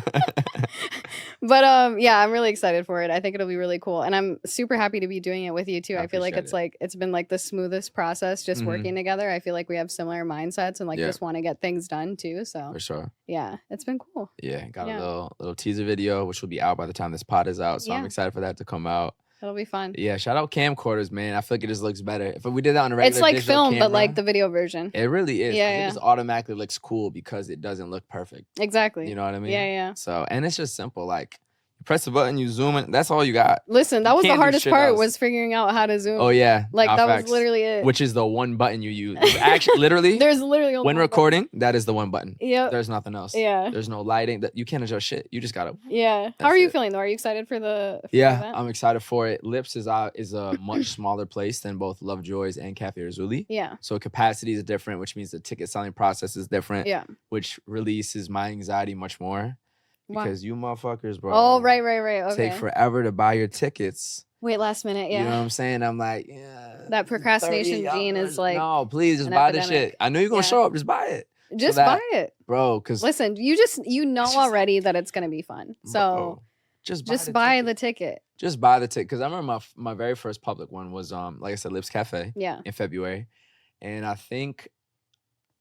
But yeah, I'm really excited for it. I think it'll be really cool, and I'm super happy to be doing it with you too. I feel like it's been like the smoothest process just working together. I feel like we have similar mindsets and like just want to get things done too. So for sure. Yeah, it's been cool. Yeah, got a little teaser video which will be out by the time this pod is out. So I'm excited for that to come out. It'll be fun. Yeah, shout out camcorders, man. I feel like it just looks better. If we did that on a regular it's like film, camera, but like the video version. It really is. Yeah. It just automatically looks cool because it doesn't look perfect. Exactly. You know what I mean? Yeah. So, and it's just simple. Like, you press the button, you zoom in. That's all you got. Listen, that was the hardest part was figuring out how to zoom. Oh, yeah. Like, that was literally it. Which is the one button you use. Actually, literally. There's literally only when recording, that is the one button. Yeah. There's nothing else. Yeah. There's no lighting. That you can't adjust shit. You just gotta. Yeah. How are you feeling though? Are you excited for the event? I'm excited for it. Lips is a much smaller place than both Lovejoy's and Cafe Rizzoli. Yeah. So capacity is different, which means the ticket selling process is different. Yeah. Which releases my anxiety much more. Because you motherfuckers, bro. Oh, right. Okay. Take forever to buy your tickets. Wait, last minute, yeah. You know what I'm saying? I'm like, that procrastination gene is like, no, please just buy the shit. I know you're gonna show up. Just buy it. Just buy it, bro. Because listen, you know already that it's gonna be fun. So just buy the ticket. Just buy the ticket. Because I remember my very first public one was like I said, Lips Cafe. Yeah. In February, and I think.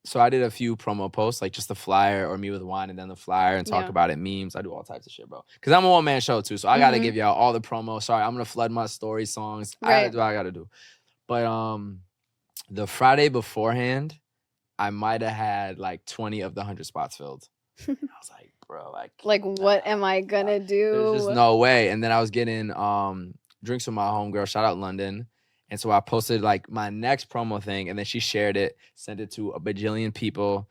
So I did a few promo posts, like just the flyer or me with wine and then the flyer and talk about it, memes. I do all types of shit, bro. Because I'm a one-man show, too. So I got to give y'all all the promo. Sorry, I'm going to flood my story songs. I gotta do what I got to do. But the Friday beforehand, I might have had like 20 of the 100 spots filled. I was like, bro. Like what am I going to do? There's just no way. And then I was getting drinks with my homegirl. Shout out London. And so I posted like my next promo thing, and then she shared it, sent it to a bajillion people.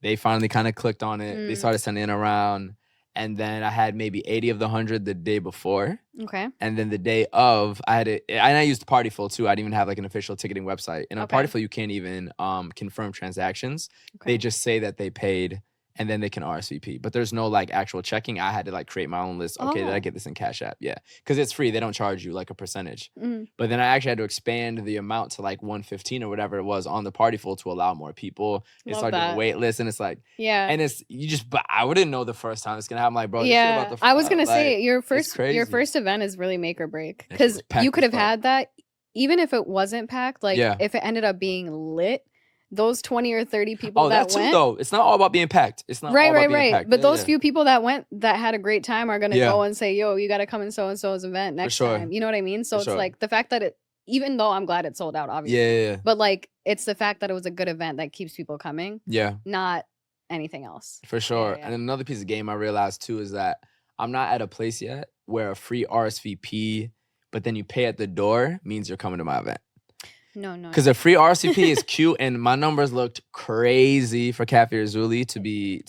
They finally kind of clicked on it. They started sending it around. And then I had maybe 80 of the 100 the day before. Okay. And then the day of, and I used Partyful too. I didn't even have like an official ticketing website. And on Partyful, you can't even confirm transactions. Okay. They just say that they paid and then they can RSVP. But there's no like actual checking. I had to like create my own list. Okay, did I get this in Cash App? Yeah, because it's free. They don't charge you like a percentage. But then I actually had to expand the amount to like 115 or whatever it was on the party full to allow more people. It started doing a wait list, and it's like, and it's but I wouldn't know the first time it's gonna happen. Like, bro, this shit about the I was gonna like, say your first event is really make or break, because you could have had that even if it wasn't packed. Like, if it ended up being lit, those 20 or 30 people that went, though, it's not all about being packed. It's not all about being packed. But those few people that went that had a great time are gonna go and say, yo, you gotta come in so and so's event next time. You know what I mean? So it's like the fact that it, even though I'm glad it sold out, obviously, but like it's the fact that it was a good event that keeps people coming, not anything else. For sure. And another piece of game I realized too is that I'm not at a place yet where a free RSVP, but then you pay at the door, means you're coming to my event. No. Because a free RSVP is cute, and my numbers looked crazy for Cafe Razuli, to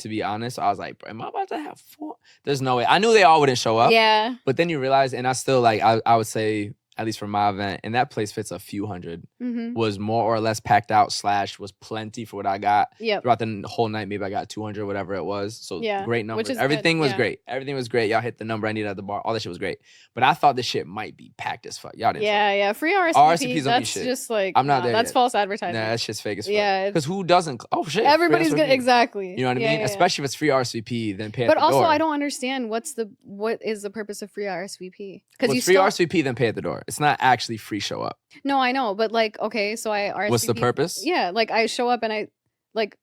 be honest. I was like, am I about to have 4? There's no way. I knew they all wouldn't show up. Yeah. But then you realize, and I still like, I would say, at least for my event, and that place fits a few hundred, was more or less packed out / was plenty for what I got. Throughout the whole night, maybe I got 200, whatever it was. So great numbers. Everything was great. Everything was great. Y'all hit the number I needed at the bar. All that shit was great. But I thought this shit might be packed as fuck. Y'all didn't. Yeah. Free RSVPs, that's just like, I'm not there that's yet. false advertising. Nah, that shit's fake as fuck. Yeah. Because who doesn't? Oh shit. Everybody's gonna, exactly. You know what I mean? Especially if it's free RSVP, then pay at the door. But also, I don't understand what is the purpose of free RSVP? Because free RSVP, then pay at the door. It's not actually free show up. No, I know, but like, okay, so I RSVP. What's the purpose? Yeah, like I show up and I like,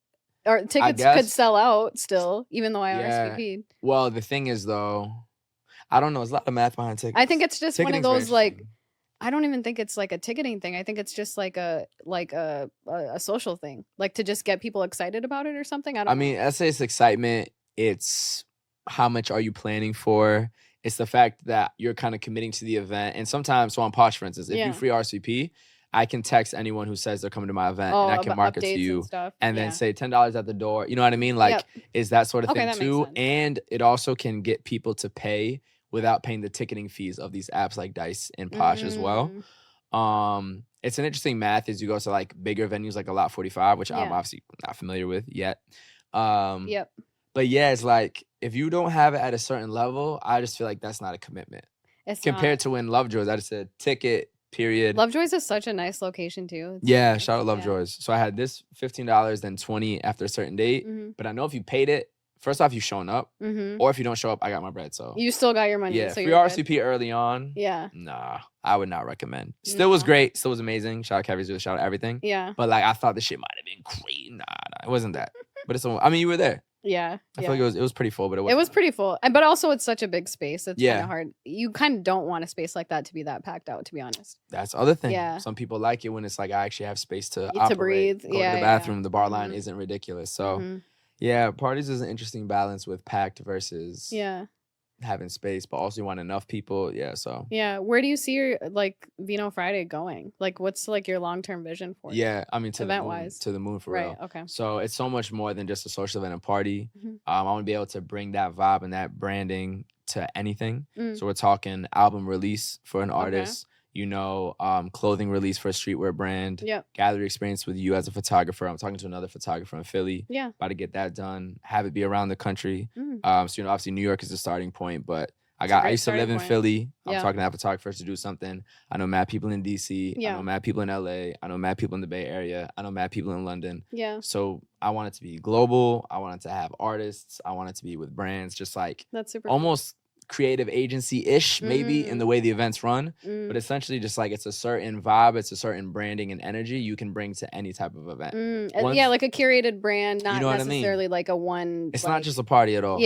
or tickets could sell out still, even though I RSVP'd. Well, the thing is though, I don't know. There's a lot of math behind tickets. I think it's just one of those like, I don't even think it's like a ticketing thing. I think it's just like a social thing, like to just get people excited about it or something. I mean, I say it's excitement. It's how much are you planning for? It's the fact that you're kind of committing to the event. And sometimes, so on Posh, for instance, if you free RSVP, I can text anyone who says they're coming to my event, and I can mark it to you and then say $10 at the door. You know what I mean? Like, is that sort of thing too? And it also can get people to pay without paying the ticketing fees of these apps like Dice and Posh as well. It's an interesting math as you go to like bigger venues like a Lot 45, which I'm obviously not familiar with yet. But yeah, it's like, if you don't have it at a certain level, I just feel like that's not a commitment. Compared to when Lovejoy's, I just said ticket, period. Lovejoy's is such a nice location too. It's shout out Lovejoy's. So I had this $15, then $20 after a certain date. But I know if you paid it, first off, you showing up. Or if you don't show up, I got my bread. So you still got your money. Yeah, so free RSVP early on. Nah, I would not recommend. Still was great. Still was amazing. Shout out Cavies, shout out everything. But like, I thought the shit might have been great. Nah, it wasn't that. But it's, I mean, you were there. I feel like it was pretty full, but it was pretty full. But also, it's such a big space. It's kind of hard. You kind of don't want a space like that to be that packed out, to be honest. That's the other thing. Some people like it when it's like, I actually have space to operate, breathe, go to the bathroom. The bar line isn't ridiculous. So yeah, parties is an interesting balance with packed versus having space, but also you want enough people. So where do you see your like Vino Vriday going? Like, what's like your long-term vision for it? I mean, to the moon for real. Okay. So it's so much more than just a social event and party. I want to be able to bring that vibe and that branding to anything. So we're talking album release for an artist, clothing release for a streetwear brand, gallery experience with you as a photographer. I'm talking to another photographer in Philly. About to get that done, have it be around the country. So obviously New York is the starting point, but I used to live in Philly. I'm talking to photographers to do something. I know mad people in DC. I know mad people in LA. I know mad people in the Bay Area. I know mad people in London. So I want it to be global. I want it to have artists. I want it to be with brands, just like that's super almost creative agency-ish maybe in the way the events run, but essentially just like it's a certain vibe, it's a certain branding and energy you can bring to any type of event. Like a curated brand, not necessarily like a one. It's not just a party at all.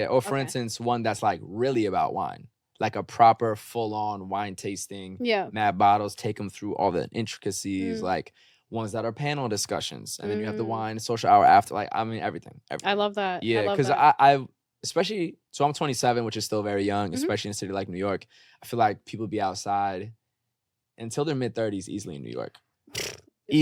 Or for instance, one that's like really about wine, like a proper full-on wine tasting. Mad bottles, take them through all the intricacies, like ones that are panel discussions, and then you have the wine social hour after. Like, I mean, everything. I love that. Because I especially, so I'm 27, which is still very young, especially in a city like New York. I feel like people be outside until their mid-30s easily in New York.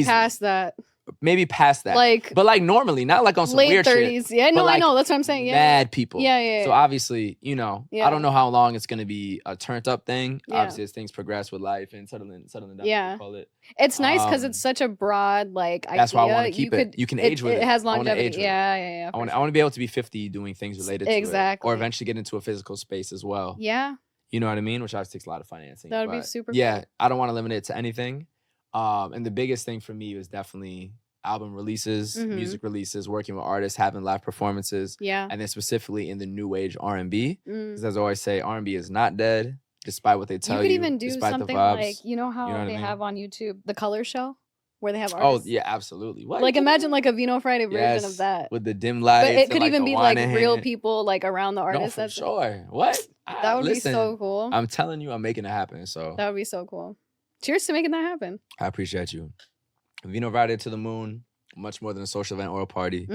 Past that. maybe past that. Like, but like normally, not like on some late weird 30s. shit. Yeah, no, like I know. That's what I'm saying. Yeah. Mad people. Yeah. So obviously, you know, Yeah. I don't know how long it's gonna be a turned up thing. Yeah. Obviously, as things progress with life and settling down, Yeah. call it. It's nice because it's such a broad like idea. That's why I want to keep it. You can age with it. It has I wanna longevity. age with it. Yeah. I want to be able to be 50 doing things related to it, or eventually get into a physical space as well. Yeah. You know what I mean? Which obviously takes a lot of financing. That would be super Yeah, cool. I don't want to limit it to anything. And the biggest thing for me was definitely album releases, music releases, working with artists, having live performances. Yeah. And then specifically in the new age R&B. Because as I always say, R&B is not dead, despite what they tell you. You could even do despite something the vibes. like, you know how they have on YouTube, The Color Show? Where they have artists. Oh, yeah, absolutely. What? Like, imagine like a Vino Vriday version of that. With the dim lights. But it could even be like real hand. people like around the artist. No, for sure. What? That would be so cool. I'm telling you, I'm making it happen. So that would be so cool. Cheers to making that happen. I appreciate you. Vino Vriday to the moon. Much more than a social event or a party.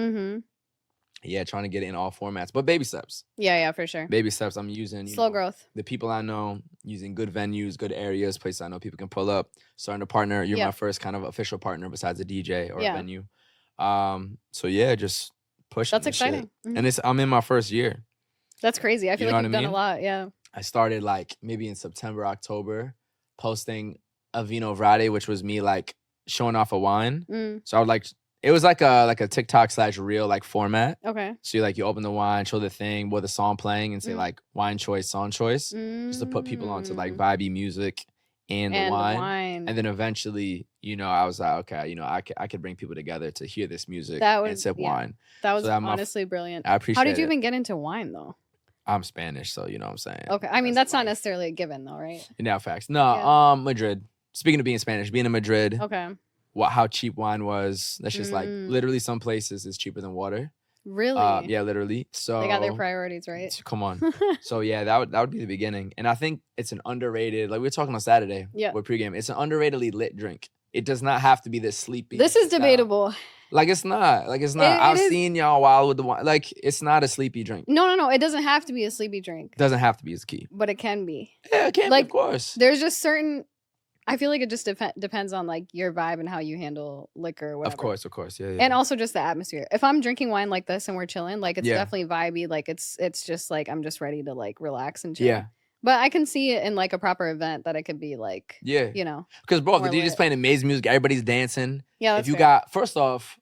Yeah, trying to get it in all formats, but baby steps. Yeah, for sure. Baby steps. I'm using slow growth. The people I know, using good venues, good areas, places I know people can pull up. Starting to partner. You're my first kind of official partner besides a DJ or a venue. So yeah, just pushing. That's exciting. And I'm in my first year. That's crazy. I feel like you've done a lot. Yeah. I started like maybe in September, October, posting a Vino Vriday, which was me like showing off a wine. So I would like. It was like a TikTok / reel like format. Okay. So you open the wine, show the thing with the song playing, and say like wine choice, song choice, just to put people onto like vibey music and the wine. And then eventually, I was like, okay, I could bring people together to hear this music and sip wine. That was honestly brilliant. I appreciate it. How did you even get into wine though? I'm Spanish, so you know what I'm saying. Okay, I mean that's not necessarily a given though, right? No, facts. No, Madrid. Speaking of being Spanish, being in Madrid. Okay. How cheap wine was. That's just like literally some places is cheaper than water. Really? Yeah, literally. So they got their priorities right. Come on. So yeah, that would be the beginning. And I think it's an underrated, like we were talking on Saturday with pregame. It's an underratedly lit drink. It does not have to be this sleepy. This is debatable. Like it's not. I've seen y'all wild with the wine. Like it's not a sleepy drink. No. It doesn't have to be a sleepy drink. It doesn't have to be is key. But it can be. Yeah, it can be, of course. There's just certain. I feel like it just depends on like your vibe and how you handle liquor or whatever. Of course. Yeah. And also just the atmosphere. If I'm drinking wine like this and we're chilling, like it's definitely vibey. Like it's just like I'm just ready to like relax and chill. Yeah. But I can see it in like a proper event that it could be like, Because bro, the DJ's playing amazing music, everybody's dancing. Yeah, that's if you got, first off,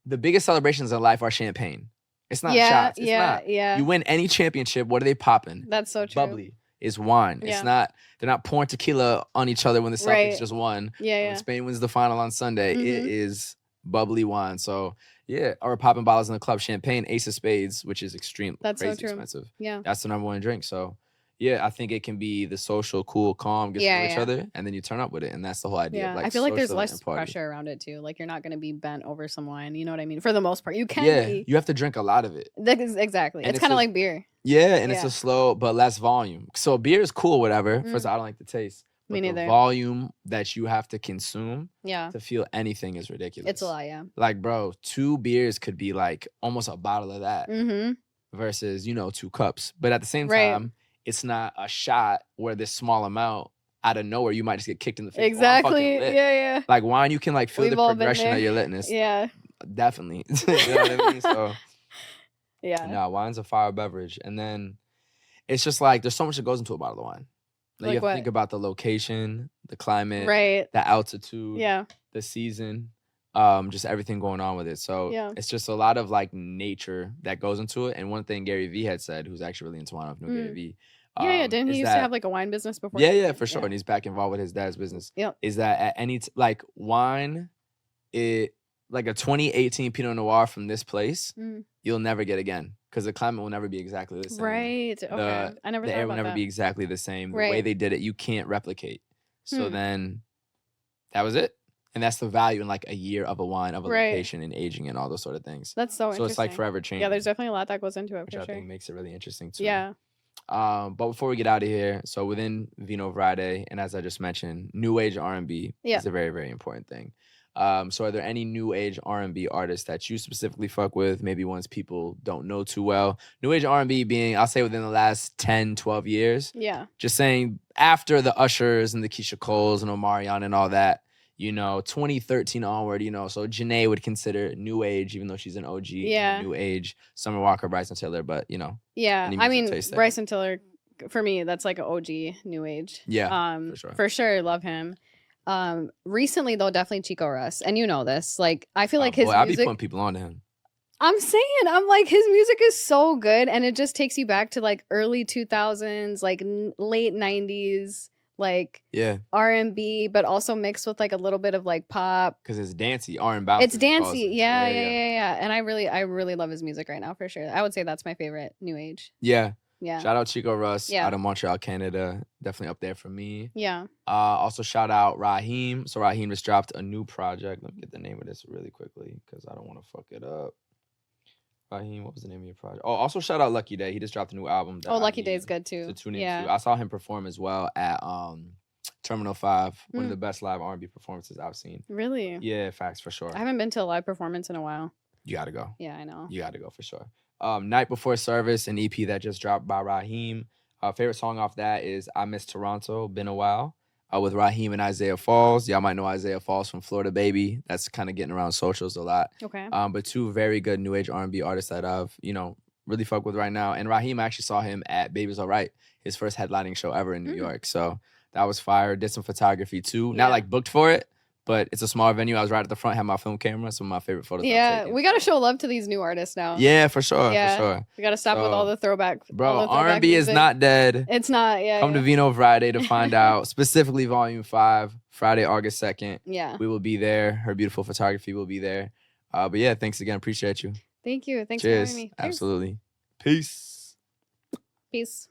the biggest celebrations in life are champagne. It's not shots. It's not. Yeah. You win any championship, what are they popping? That's so true. Bubbly. Is wine. Yeah. It's not. They're not pouring tequila on each other when the Celtics just won. Yeah. When Spain wins the final on Sunday, it is bubbly wine. So yeah, or popping bottles in the club, champagne, Ace of Spades, which is extreme. That's crazy so true. Expensive. Yeah, that's the #1 drink. So yeah, I think it can be the social, cool, calm, get to know each other, and then you turn up with it, and that's the whole idea. Yeah, of like I feel like there's less pressure around it too. Like you're not gonna be bent over some wine. You know what I mean? For the most part, you can. Yeah, be. You have to drink a lot of it. Exactly. It's kind of like beer. Yeah, and it's a slow but less volume. So beer is cool, whatever. First, I don't like the taste. Me neither. The volume that you have to consume to feel anything is ridiculous. It's a lot, yeah. Like, bro, 2 beers could be like almost a bottle of that versus, 2 cups. But at the same time, it's not a shot where this small amount out of nowhere, you might just get kicked in the face. Exactly. Yeah. Like wine, you can like feel the progression of your litness. Yeah. Definitely. You know what I mean? So yeah. No, wine's a fire beverage. And then it's just like there's so much that goes into a bottle of wine. Like you have to think about the location, the climate, the altitude, the season, just everything going on with it. So it's just a lot of like nature that goes into it. And one thing Gary Vee had said, who's actually really into wine, if you know Gary Vee. Didn't he used to have like a wine business before? Yeah, for sure. And he's back involved with his dad's business. Yeah. Is that at any like wine, like a 2018 Pinot Noir from this place, you'll never get again. Because the climate will never be exactly the same. Right. Okay. I never thought about that. The air will never be exactly the same. The way they did it, you can't replicate. So then that was it. And that's the value in like a year of a wine, of a location and aging and all those sort of things. That's so interesting. So it's like forever changing. Yeah, there's definitely a lot that goes into it, which I think makes it really interesting too. Yeah. But before we get out of here, so within Vino Vriday, and as I just mentioned, new age R&B is a very, very important thing. So are there any new age R&B artists that you specifically fuck with? Maybe ones people don't know too well. New age R&B being, I'll say within the last 10, 12 years. Yeah. Just saying after the Ushers and the Keisha Coles and Omarion and all that, you know, 2013 onward, you know, so Janae would consider new age, even though she's an OG in the new age. Summer Walker, Bryson Tiller, but you know. Yeah, I mean, Bryson Tiller, for me, that's like an OG new age. Yeah, for sure, love him. Recently though, definitely Chico Russ, and you know this. Like, I feel like his music. I be putting people on to him. I'm saying, I'm like, his music is so good, and it just takes you back to like early 2000s, like late 90s. Like R&B, but also mixed with like a little bit of like pop. Because it's dancey, R&B. It's dancey, yeah. And I really love his music right now for sure. I would say that's my favorite new age. Yeah. Shout out Chico Russ out of Montreal, Canada. Definitely up there for me. Yeah. Also shout out Raheem. So Raheem just dropped a new project. Let me get the name of this really quickly because I don't want to fuck it up. Raheem, what was the name of your project? Oh, also shout out Lucky Day. He just dropped a new album. Lucky Day is good too. To tune into. I saw him perform as well at Terminal 5. One of the best live R&B performances I've seen. Really? Yeah, facts for sure. I haven't been to a live performance in a while. You gotta go. Yeah, I know. You gotta go for sure. Night Before Service, an EP that just dropped by Raheem. Favorite song off that is I Miss Toronto, Been a While. With Raheem and Isaiah Falls. Y'all might know Isaiah Falls from Florida Baby. That's kind of getting around socials a lot. Okay. But two very good new age R&B artists that I've, you know, really fuck with right now. And Raheem, I actually saw him at Baby's Alright, his first headlining show ever in New York. So that was fire. Did some photography too. Not like booked for it, but it's a small venue. I was right at the front, had my film camera, some of my favorite photos. Yeah, we gotta show love to these new artists now. Yeah, for sure. For sure. We gotta stop with all the throwback. Bro, R&B is not dead. It's not, Come to Vino Vriday to find out, specifically Vol.5, Friday, August 2nd. Yeah. We will be there. Her beautiful photography will be there. But yeah, thanks again. Appreciate you. Thank you. Thanks Cheers. for having me. Absolutely. Peace. Peace.